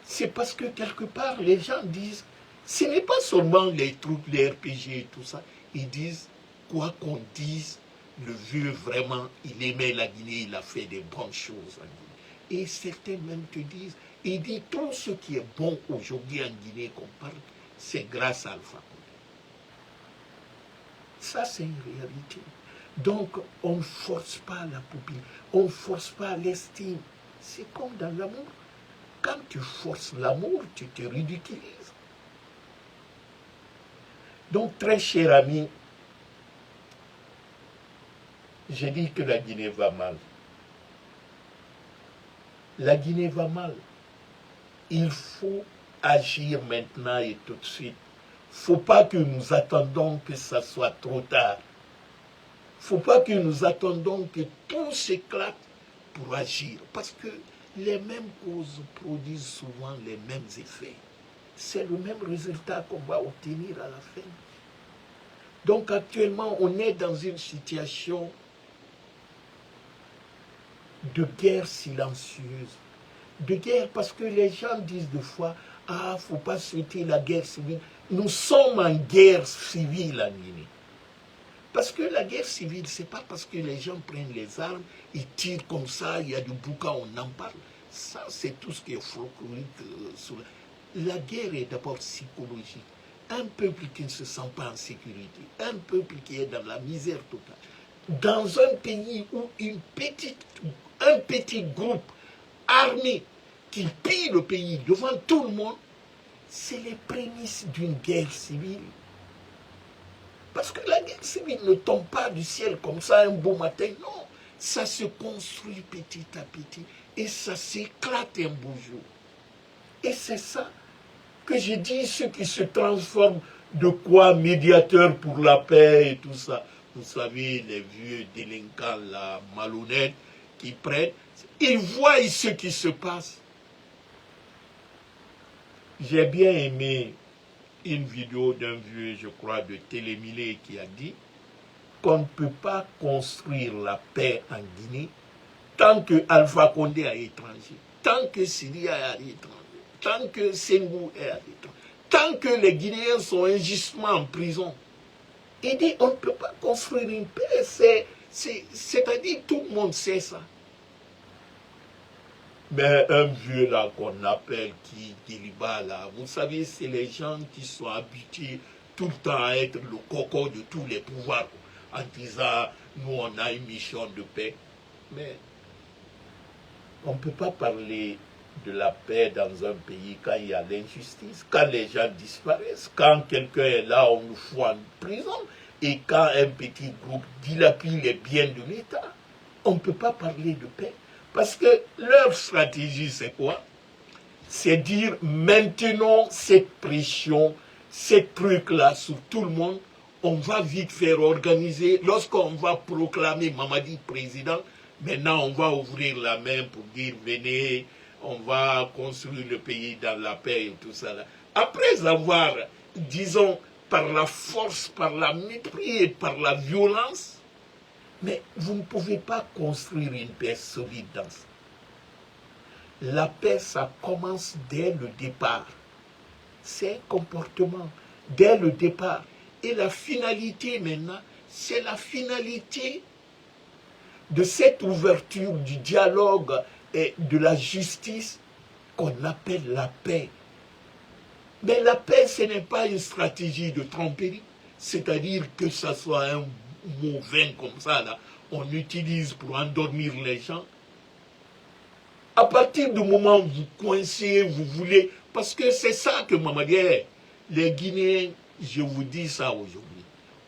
C'est parce que quelque part, les gens disent, Ce n'est pas seulement les troupes, les RPG et tout ça. Ils disent, quoi qu'on dise, le vieux, vraiment, il aimait la Guinée, il a fait des bonnes choses en Guinée. Et certains même te disent, il dit, tout ce qui est bon aujourd'hui en Guinée qu'on parle, c'est grâce à Alpha Condé. Ça, c'est une réalité. Donc, on ne force pas la pupille, on ne force pas l'estime. C'est comme dans l'amour. Quand tu forces l'amour, tu te ridiculises. Donc, très cher ami, j'ai dit que la Guinée va mal. La Guinée va mal. Il faut agir maintenant et tout de suite. Il ne faut pas que nous attendons que ça soit trop tard. Il ne faut pas que nous attendons que tout s'éclate pour agir. Parce que les mêmes causes produisent souvent les mêmes effets. C'est le même résultat qu'on va obtenir à la fin. Donc actuellement, on est dans une situation de guerre silencieuse. De guerre parce que les gens disent des fois, ah, il ne faut pas souhaiter la guerre civile. Nous sommes en guerre civile en Guinée. Parce que la guerre civile, ce n'est pas parce que les gens prennent les armes, ils tirent comme ça, il y a du boucan, on en parle. Ça, c'est tout ce qui est folklorique. La guerre est d'abord psychologique. Un peuple qui ne se sent pas en sécurité, un peuple qui est dans la misère totale, dans un pays où un petit groupe armé qui pille le pays devant tout le monde, c'est les prémices d'une guerre civile. Parce que la guerre civile ne tombe pas du ciel comme ça un beau matin, non. Ça se construit petit à petit et ça s'éclate un beau jour. Et c'est ça que j'ai dit, ceux qui se transforment de quoi médiateurs pour la paix et tout ça. Vous savez, les vieux délinquants, là, malhonnêtes, qui prennent, ils voient ce qui se passe. J'ai bien aimé une vidéo d'un vieux, je crois, de Télémilé qui a dit qu'on ne peut pas construire la paix en Guinée tant que Alpha Condé est étranger, tant que Syria est étranger, tant que Senghou est étranger, tant que les Guinéens sont injustement en prison. Il dit on ne peut pas construire une paix, c'est-à-dire tout le monde sait ça. Mais un vieux là qu'on appelle Diliba là, vous savez, c'est les gens qui sont habitués tout le temps à être le coco de tous les pouvoirs, en disant nous on a une mission de paix. Mais on ne peut pas parler de la paix dans un pays quand il y a l'injustice, quand les gens disparaissent, quand quelqu'un est là, on nous fout en prison, et quand un petit groupe dilapide les biens de l'État. On ne peut pas parler de paix. Parce que leur stratégie, c'est quoi? C'est dire, maintenant cette pression, ces trucs-là sur tout le monde, on va vite faire organiser. Lorsqu'on va proclamer Mamadi président, maintenant on va ouvrir la main pour dire, venez, on va construire le pays dans la paix et tout ça. Là. Après avoir, disons, par la force, par la mépris et par la violence, mais vous ne pouvez pas construire une paix solide dans ça. La paix, ça commence dès le départ. C'est un comportement dès le départ. Et la finalité maintenant, c'est la finalité de cette ouverture du dialogue et de la justice qu'on appelle la paix. Mais la paix, ce n'est pas une stratégie de tromperie. C'est-à-dire que ça soit un mot vain comme ça, là, on utilise pour endormir les gens. À partir du moment où vous coincez, vous voulez... Parce que c'est ça que Mamadi est. Les Guinéens, je vous dis ça aujourd'hui.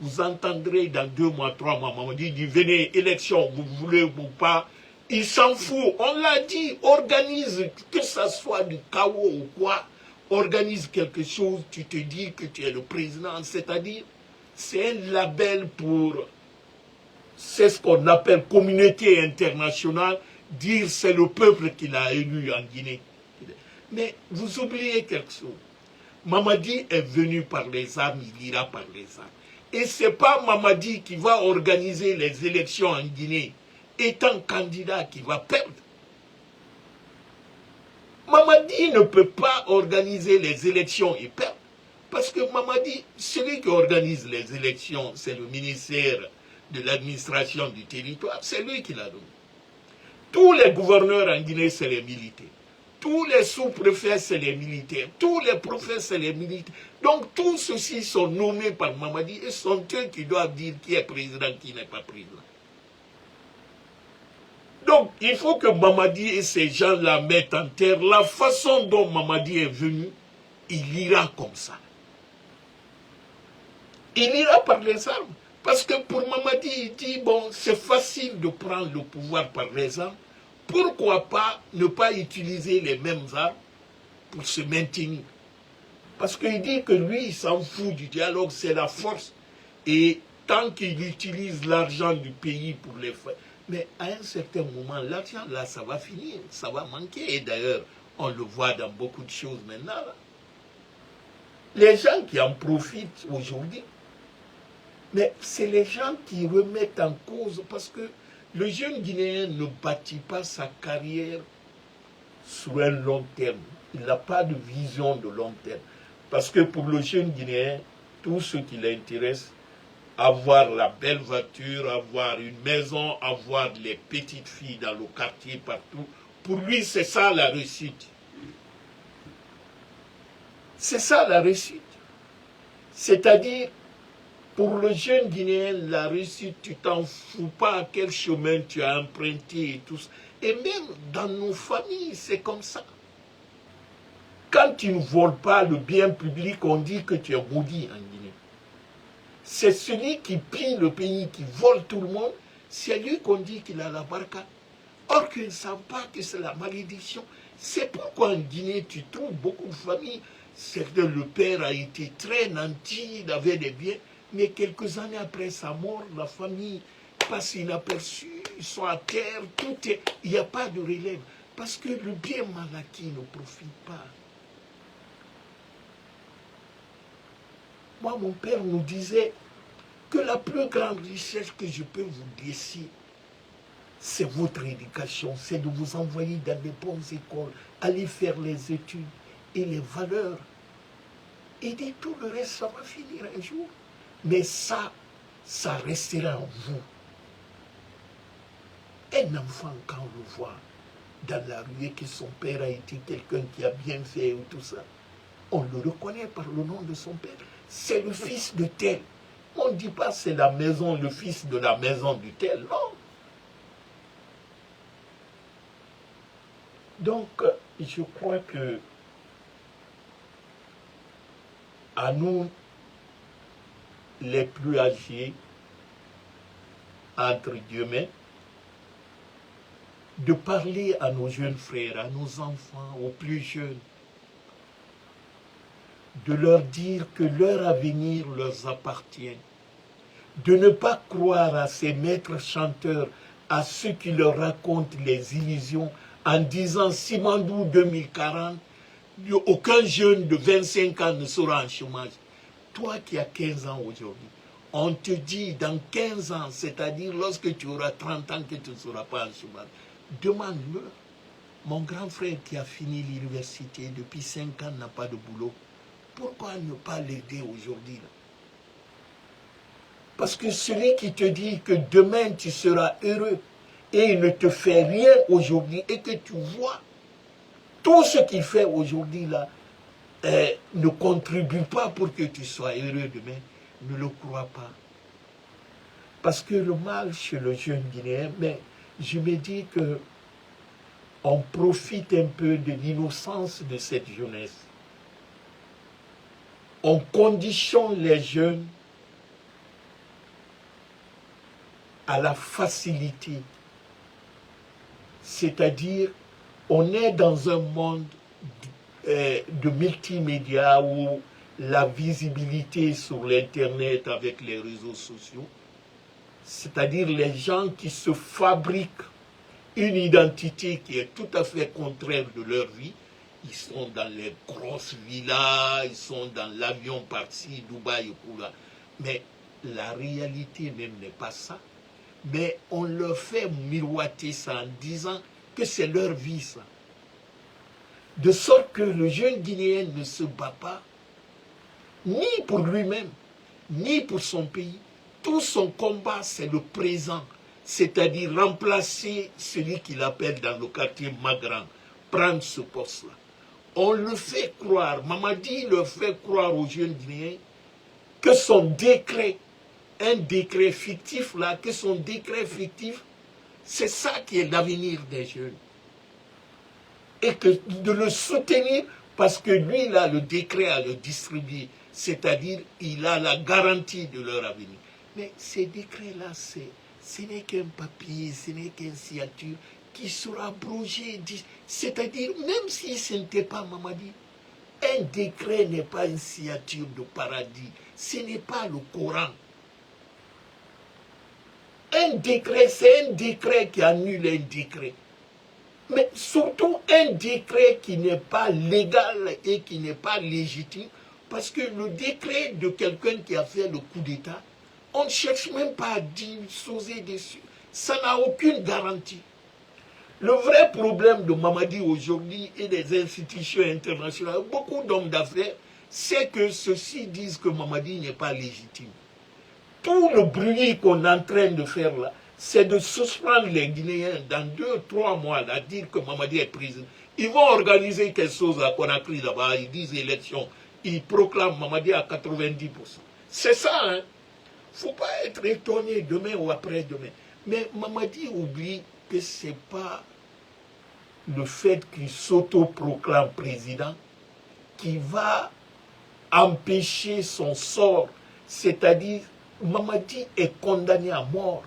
Vous entendrez dans 2 mois, 3 mois, Mamadi dit, venez, élection, vous voulez ou pas. Il s'en fout. On l'a dit, organise, que ça soit du chaos ou quoi. Organise quelque chose, tu te dis que tu es le président. C'est-à-dire, c'est un label pour... C'est ce qu'on appelle communauté internationale. Dire c'est le peuple qui l'a élu en Guinée. Mais vous oubliez quelque chose. Mamadi est venu par les armes, il ira par les armes. Et ce n'est pas Mamadi qui va organiser les élections en Guinée, étant candidat qui va perdre. Mamadi ne peut pas organiser les élections et perdre. Parce que Mamadi, celui qui organise les élections, c'est le ministère de l'administration du territoire, c'est lui qui l'a donné. Tous les gouverneurs en Guinée, c'est les militaires. Tous les sous-préfets, c'est les militaires. Tous les préfets, c'est les militaires. Donc, tous ceux-ci sont nommés par Mamadi et sont eux qui doivent dire qui est président, qui n'est pas président. Donc, il faut que Mamadi et ces gens-là mettent en terre la façon dont Mamadi est venu. Il ira comme ça. Il ira par les armes. Parce que pour Mamadi, il dit, bon, c'est facile de prendre le pouvoir par les armes. Pourquoi pas ne pas utiliser les mêmes armes pour se maintenir? Parce qu'il dit que lui, il s'en fout du dialogue, c'est la force. Et tant qu'il utilise l'argent du pays pour les faire. Mais à un certain moment, l'argent, là, ça va finir, ça va manquer. Et d'ailleurs, on le voit dans beaucoup de choses maintenant. Là. Les gens qui en profitent aujourd'hui, mais c'est les gens qui remettent en cause, parce que le jeune Guinéen ne bâtit pas sa carrière sur un long terme. Il n'a pas de vision de long terme. Parce que pour le jeune Guinéen, tout ce qui l'intéresse, avoir la belle voiture, avoir une maison, avoir les petites filles dans le quartier partout, pour lui, c'est ça la réussite. C'est ça la réussite. C'est-à-dire, pour le jeune Guinéen, la réussite, tu t'en fous pas à quel chemin tu as emprunté et tout ça. Et même dans nos familles, c'est comme ça. Quand tu ne voles pas le bien public, on dit que tu es maudit en Guinée. C'est celui qui pille le pays, qui vole tout le monde, c'est lui qu'on dit qu'il a la barca. Or qu'ils ne savent pas que c'est la malédiction. C'est pourquoi en Guinée, tu trouves beaucoup de familles. Le père a été très nanti, il avait des biens. Mais quelques années après sa mort, la famille passe inaperçue, ils sont à terre, il n'y a pas de relève. Parce que le bien mal acquis ne profite pas. Moi, mon père nous disait que la plus grande richesse que je peux vous laisser, c'est votre éducation, c'est de vous envoyer dans des bonnes écoles, aller faire les études et les valeurs. Et dit tout le reste, ça va finir un jour. Mais ça restera en vous. Un enfant, quand on le voit dans la rue et que son père a été quelqu'un qui a bien fait ou tout ça, on le reconnaît par le nom de son père. C'est le fils de tel. On ne dit pas c'est la maison, le fils de la maison du tel, non. Donc, je crois que à nous, les plus âgés, entre guillemets, de parler à nos jeunes frères, à nos enfants, aux plus jeunes, de leur dire que leur avenir leur appartient, de ne pas croire à ces maîtres chanteurs, à ceux qui leur racontent les illusions, en disant Simandou 2040, aucun jeune de 25 ans ne sera en chômage. Toi qui as 15 ans aujourd'hui, on te dit dans 15 ans, c'est-à-dire lorsque tu auras 30 ans que tu ne seras pas en chômage, demande-le. Mon grand frère qui a fini l'université depuis 5 ans n'a pas de boulot. Pourquoi ne pas l'aider aujourd'hui? Parce que celui qui te dit que demain tu seras heureux et il ne te fait rien aujourd'hui et que tu vois tout ce qu'il fait aujourd'hui là ne contribue pas pour que tu sois heureux demain, ne le crois pas. Parce que le mal chez le jeune Guinéen, mais je me dis que on profite un peu de l'innocence de cette jeunesse. On conditionne les jeunes à la facilité. C'est-à-dire, on est dans un monde de multimédia où la visibilité sur l'Internet avec les réseaux sociaux, c'est-à-dire les gens qui se fabriquent une identité qui est tout à fait contraire de leur vie. Ils sont dans les grosses villas, ils sont dans l'avion par-ci, Dubaï, Kula. Mais la réalité même n'est pas ça. Mais on leur fait miroiter ça en disant que c'est leur vie, ça. De sorte que le jeune Guinéen ne se bat pas, ni pour lui-même, ni pour son pays. Tout son combat, c'est le présent, c'est-à-dire remplacer celui qu'il appelle dans le quartier Magran, prendre ce poste-là. On le fait croire, Mamadi le fait croire aux jeunes Guinéens que son décret, un décret fictif là, que son décret fictif, c'est ça qui est l'avenir des jeunes. Et que de le soutenir parce que lui, là, le décret à le distribuer, c'est-à-dire il a la garantie de leur avenir. Mais ces décrets-là, ce n'est qu'un papier, ce n'est qu'une signature qui sera abrogé. C'est-à-dire, même si ce n'était pas Mamadi, un décret n'est pas une signature de paradis. Ce n'est pas le Coran. Un décret, c'est un décret qui annule un décret. Mais surtout un décret qui n'est pas légal et qui n'est pas légitime. Parce que le décret de quelqu'un qui a fait le coup d'État, on ne cherche même pas à disposer dessus. Ça n'a aucune garantie. Le vrai problème de Mamadi aujourd'hui et des institutions internationales, beaucoup d'hommes d'affaires, c'est que ceux-ci disent que Mamadi n'est pas légitime. Tout le bruit qu'on est en train de faire là, c'est de suspendre les Guinéens dans 2-3 mois, à dire que Mamadi est président. Ils vont organiser quelque chose à Conakry là-bas, ils disent élection, ils proclament Mamadi à 90%. C'est ça, hein. Il ne faut pas être étonné demain ou après-demain. Mais Mamadi oublie que ce n'est pas le fait qu'il s'autoproclame président qui va empêcher son sort. C'est-à-dire, Mamadi est condamné à mort.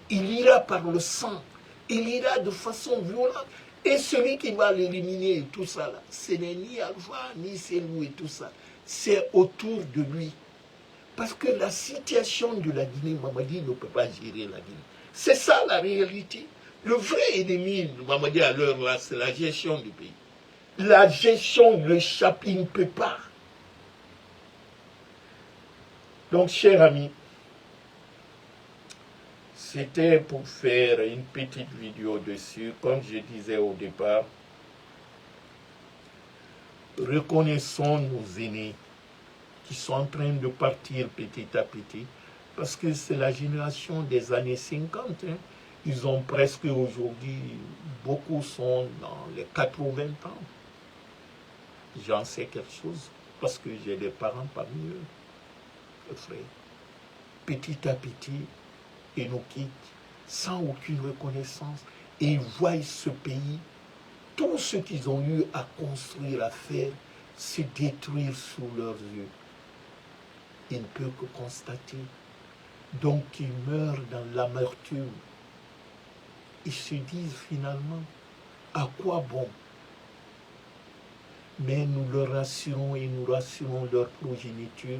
Il ira par le sang. Il ira de façon violente. Et celui qui va l'éliminer et tout ça, là, ce n'est ni Alpha, ni Selou et tout ça. C'est autour de lui. Parce que la situation de la Guinée, Mamadi ne peut pas gérer la Guinée. C'est ça la réalité. Le vrai ennemi de Mamadi à l'heure là, c'est la gestion du pays. La gestion de l'échappe, il ne peut pas. Donc, chers amis, c'était pour faire une petite vidéo dessus. Comme je disais au départ, reconnaissons nos aînés qui sont en train de partir petit à petit, parce que c'est la génération des années 50. Hein. Ils ont presque aujourd'hui, beaucoup sont dans les 80 ans. J'en sais quelque chose, parce que j'ai des parents parmi eux, frères. Petit à petit, ils nous quittent sans aucune reconnaissance. Et ils voient ce pays, tout ce qu'ils ont eu à construire, à faire, se détruire sous leurs yeux. Ils ne peuvent que constater. Donc ils meurent dans l'amertume. Ils se disent finalement, à quoi bon? Mais nous leur rassurons et nous rassurons leur progéniture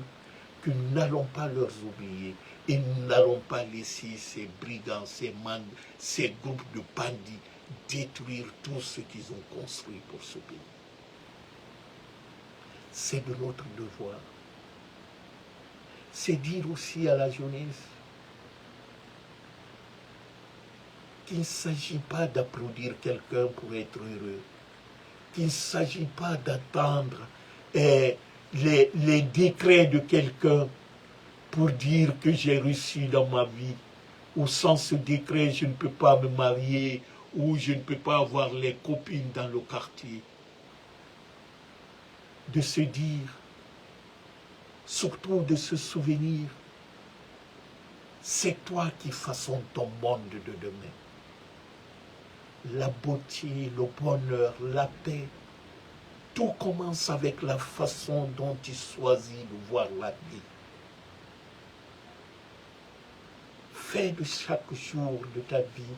que nous n'allons pas leur oublier et nous n'allons pas laisser ces brigands, ces groupes de bandits détruire tout ce qu'ils ont construit pour ce pays. C'est de notre devoir. C'est dire aussi à la jeunesse qu'il ne s'agit pas d'applaudir quelqu'un pour être heureux, qu'il ne s'agit pas d'attendre les décrets de quelqu'un pour dire que j'ai réussi dans ma vie, ou sans ce décret je ne peux pas me marier, ou je ne peux pas avoir les copines dans le quartier. De se dire, surtout de se souvenir, c'est toi qui façonnes ton monde de demain. La beauté, le bonheur, la paix, tout commence avec la façon dont tu choisis de voir la vie. Fais de chaque jour de ta vie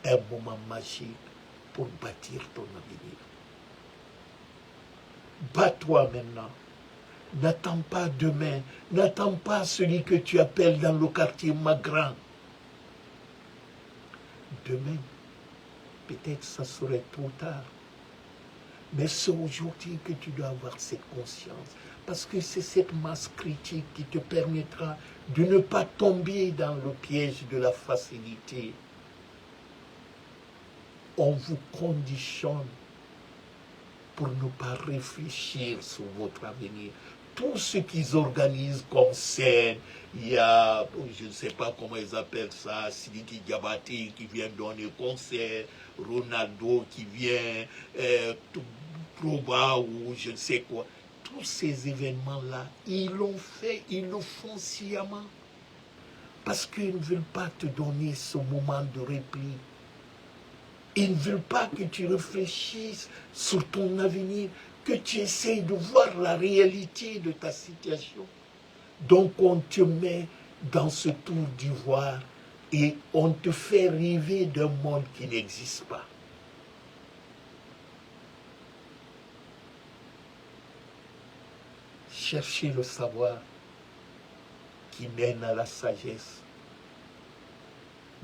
un moment magique pour bâtir ton avenir. Bats-toi maintenant. N'attends pas demain. N'attends pas celui que tu appelles dans le quartier Magran. Demain, peut-être ça serait trop tard. Mais c'est aujourd'hui que tu dois avoir cette conscience. Parce que c'est cette masse critique qui te permettra de ne pas tomber dans le piège de la facilité. On vous conditionne pour ne pas réfléchir sur votre avenir. tout ce qu'ils organisent comme scène, il y a, je ne sais pas comment ils appellent ça, Sidiki Diabaté qui vient donner concert, Ronaldo qui vient, Proba ou je ne sais quoi. Tous ces événements-là, ils l'ont fait, ils le font sciemment. Parce qu'ils ne veulent pas te donner ce moment de répit. Ils ne veulent pas que tu réfléchisses sur ton avenir, que tu essayes de voir la réalité de ta situation. Donc on te met dans ce tour d'ivoire et on te fait rêver d'un monde qui n'existe pas. Cherchez le savoir qui mène à la sagesse.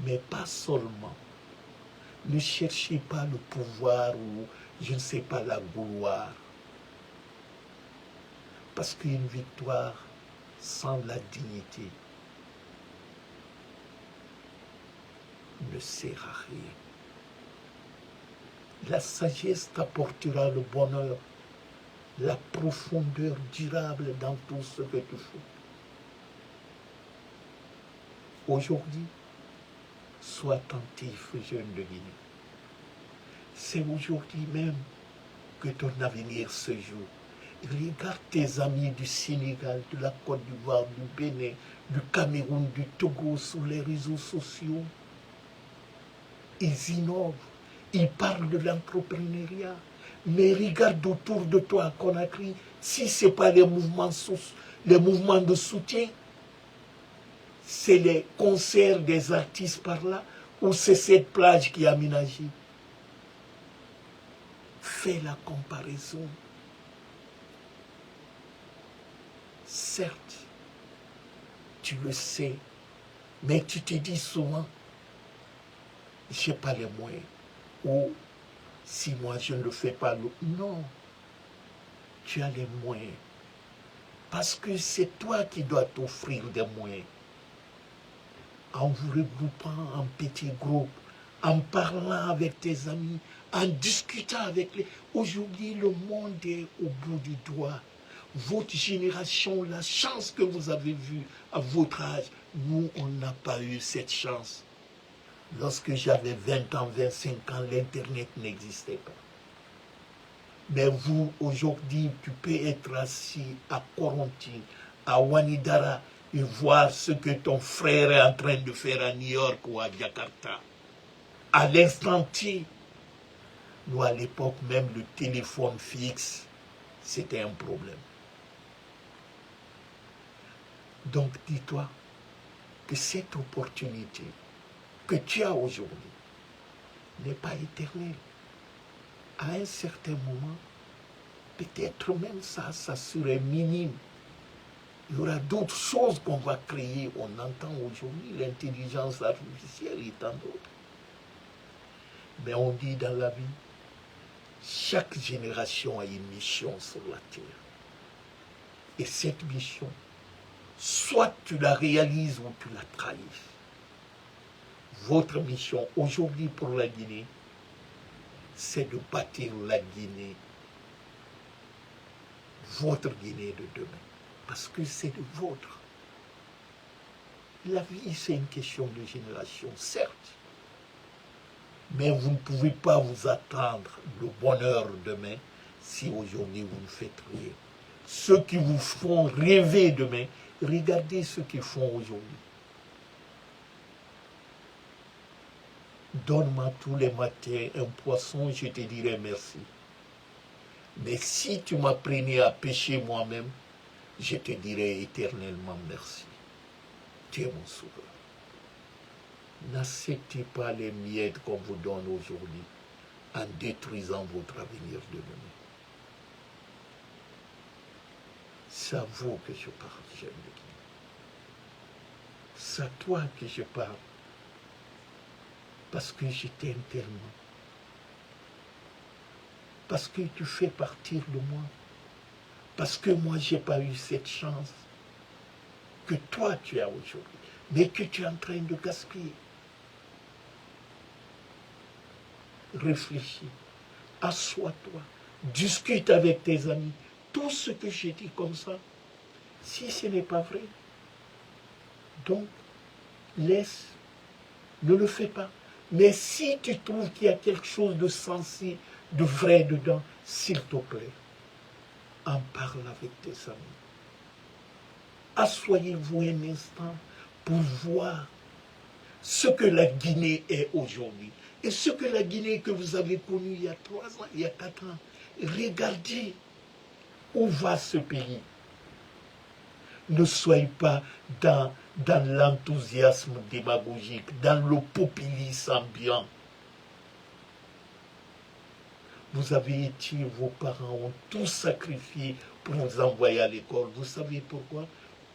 Mais pas seulement. Ne cherchez pas le pouvoir ou, je ne sais pas, la gloire. Parce qu'une victoire sans la dignité ne sert à rien. La sagesse t'apportera le bonheur, la profondeur durable dans tout ce que tu fais. Aujourd'hui, sois attentif, jeune de Guinée. C'est aujourd'hui même que ton avenir se joue. Regarde tes amis du Sénégal, de la Côte d'Ivoire, du Bénin, du Cameroun, du Togo sur les réseaux sociaux. Ils innovent, ils parlent de l'entrepreneuriat. Mais regarde autour de toi à Conakry, si ce n'est pas les mouvements de soutien, c'est les concerts des artistes par là, ou c'est cette plage qui est aménagée. Fais la comparaison. Certes, tu le sais, mais tu te dis souvent, je n'ai pas les moyens. Ou si moi je ne le fais pas, non, tu as les moyens. Parce que c'est toi qui dois t'offrir des moyens. En vous regroupant en petits groupes, en parlant avec tes amis, en discutant avec les... Aujourd'hui, le monde est au bout du doigt. Votre génération, la chance que vous avez vue à votre âge, nous, on n'a pas eu cette chance. Lorsque j'avais 20 ans, 25 ans, l'Internet n'existait pas. Mais vous, aujourd'hui, tu peux être assis à Coronti, à Wanidara, et voir ce que ton frère est en train de faire à New York ou à Jakarta. À l'instant T, nous, à l'époque, même le téléphone fixe, c'était un problème. Donc, dis-toi que cette opportunité que tu as aujourd'hui n'est pas éternelle. À un certain moment, peut-être même ça serait minime. Il y aura d'autres choses qu'on va créer. On entend aujourd'hui l'intelligence artificielle et tant d'autres. Mais on dit dans la vie, chaque génération a une mission sur la terre. Et cette mission, soit tu la réalises ou tu la trahis. Votre mission aujourd'hui pour la Guinée, c'est de bâtir la Guinée, votre Guinée de demain. Parce que c'est le vôtre. La vie, c'est une question de génération, certes. Mais vous ne pouvez pas vous attendre le bonheur demain si aujourd'hui vous ne faites rien. Ceux qui vous font rêver demain, regardez ce qu'ils font aujourd'hui. Donne-moi tous les matins un poisson, je te dirai merci. Mais si tu m'apprenais à pêcher moi-même, je te dirai éternellement merci. Tu es mon sauveur. N'acceptez pas les miettes qu'on vous donne aujourd'hui en détruisant votre avenir de demain. C'est à vous que je parle, j'aime le Guinée. C'est à toi que je parle. Parce que je t'aime tellement. Parce que tu fais partir de moi. Parce que moi, je n'ai pas eu cette chance que toi, tu as aujourd'hui, mais que tu es en train de gaspiller. Réfléchis, assois-toi, discute avec tes amis. Tout ce que j'ai dit comme ça, Si ce n'est pas vrai, donc laisse, ne le fais pas. Mais si tu trouves qu'il y a quelque chose de sensé, de vrai dedans, s'il te plaît, en parle avec tes amis. Assoyez-vous un instant pour voir ce que la Guinée est aujourd'hui. Et ce que la Guinée que vous avez connue il y a 3 ans, il y a 4 ans. Regardez où va ce pays. Ne soyez pas dans l'enthousiasme démagogique, dans le populisme ambiant. Vous avez été, vos parents ont tout sacrifié pour vous envoyer à l'école. Vous savez pourquoi?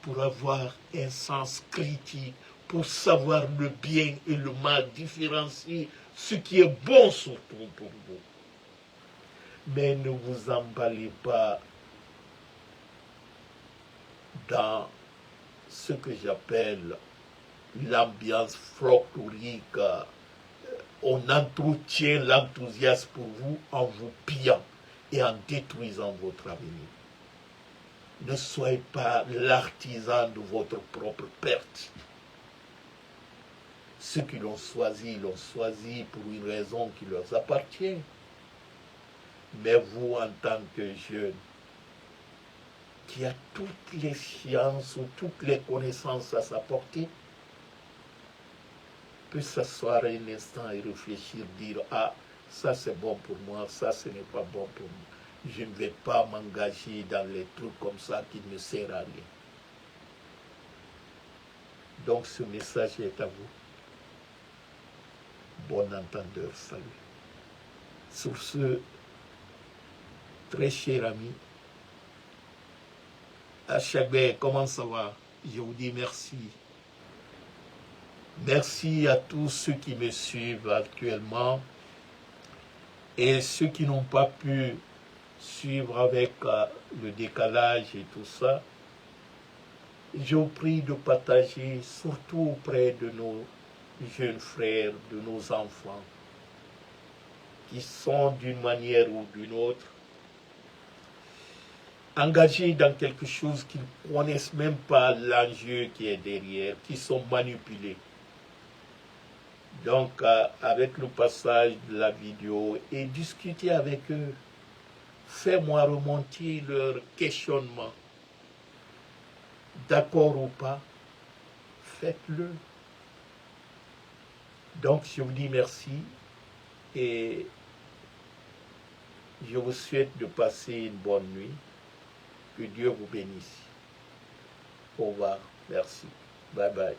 Pour avoir un sens critique, pour savoir le bien et le mal, différencier ce qui est bon surtout pour vous. Mais ne vous emballez pas dans ce que j'appelle l'ambiance folklorique. On entretient l'enthousiasme pour vous en vous pillant et en détruisant votre avenir. Ne soyez pas l'artisan de votre propre perte. Ceux qui l'ont choisi pour une raison qui leur appartient. Mais vous, en tant que jeune, qui a toutes les sciences ou toutes les connaissances à sa portée, peut s'asseoir un instant et réfléchir, dire « Ah, ça c'est bon pour moi, ça ce n'est pas bon pour moi. Je ne vais pas m'engager dans les trucs comme ça qui ne servent à rien. » Donc ce message est à vous. Bon entendeur, salut. Sur ce, très cher ami, Achagbe, comment ça va? Je vous dis merci. Merci à tous ceux qui me suivent actuellement et ceux qui n'ont pas pu suivre avec le décalage et tout ça. Je vous prie de partager, surtout auprès de nos jeunes frères, de nos enfants, qui sont d'une manière ou d'une autre engagés dans quelque chose qu'ils ne connaissent même pas l'enjeu qui est derrière, qui sont manipulés. Donc, avec le passage de la vidéo et discuter avec eux, fais-moi remonter leur questionnement. D'accord ou pas, faites-le. Donc, je vous dis merci et je vous souhaite de passer une bonne nuit. Que Dieu vous bénisse. Au revoir. Merci. Bye bye.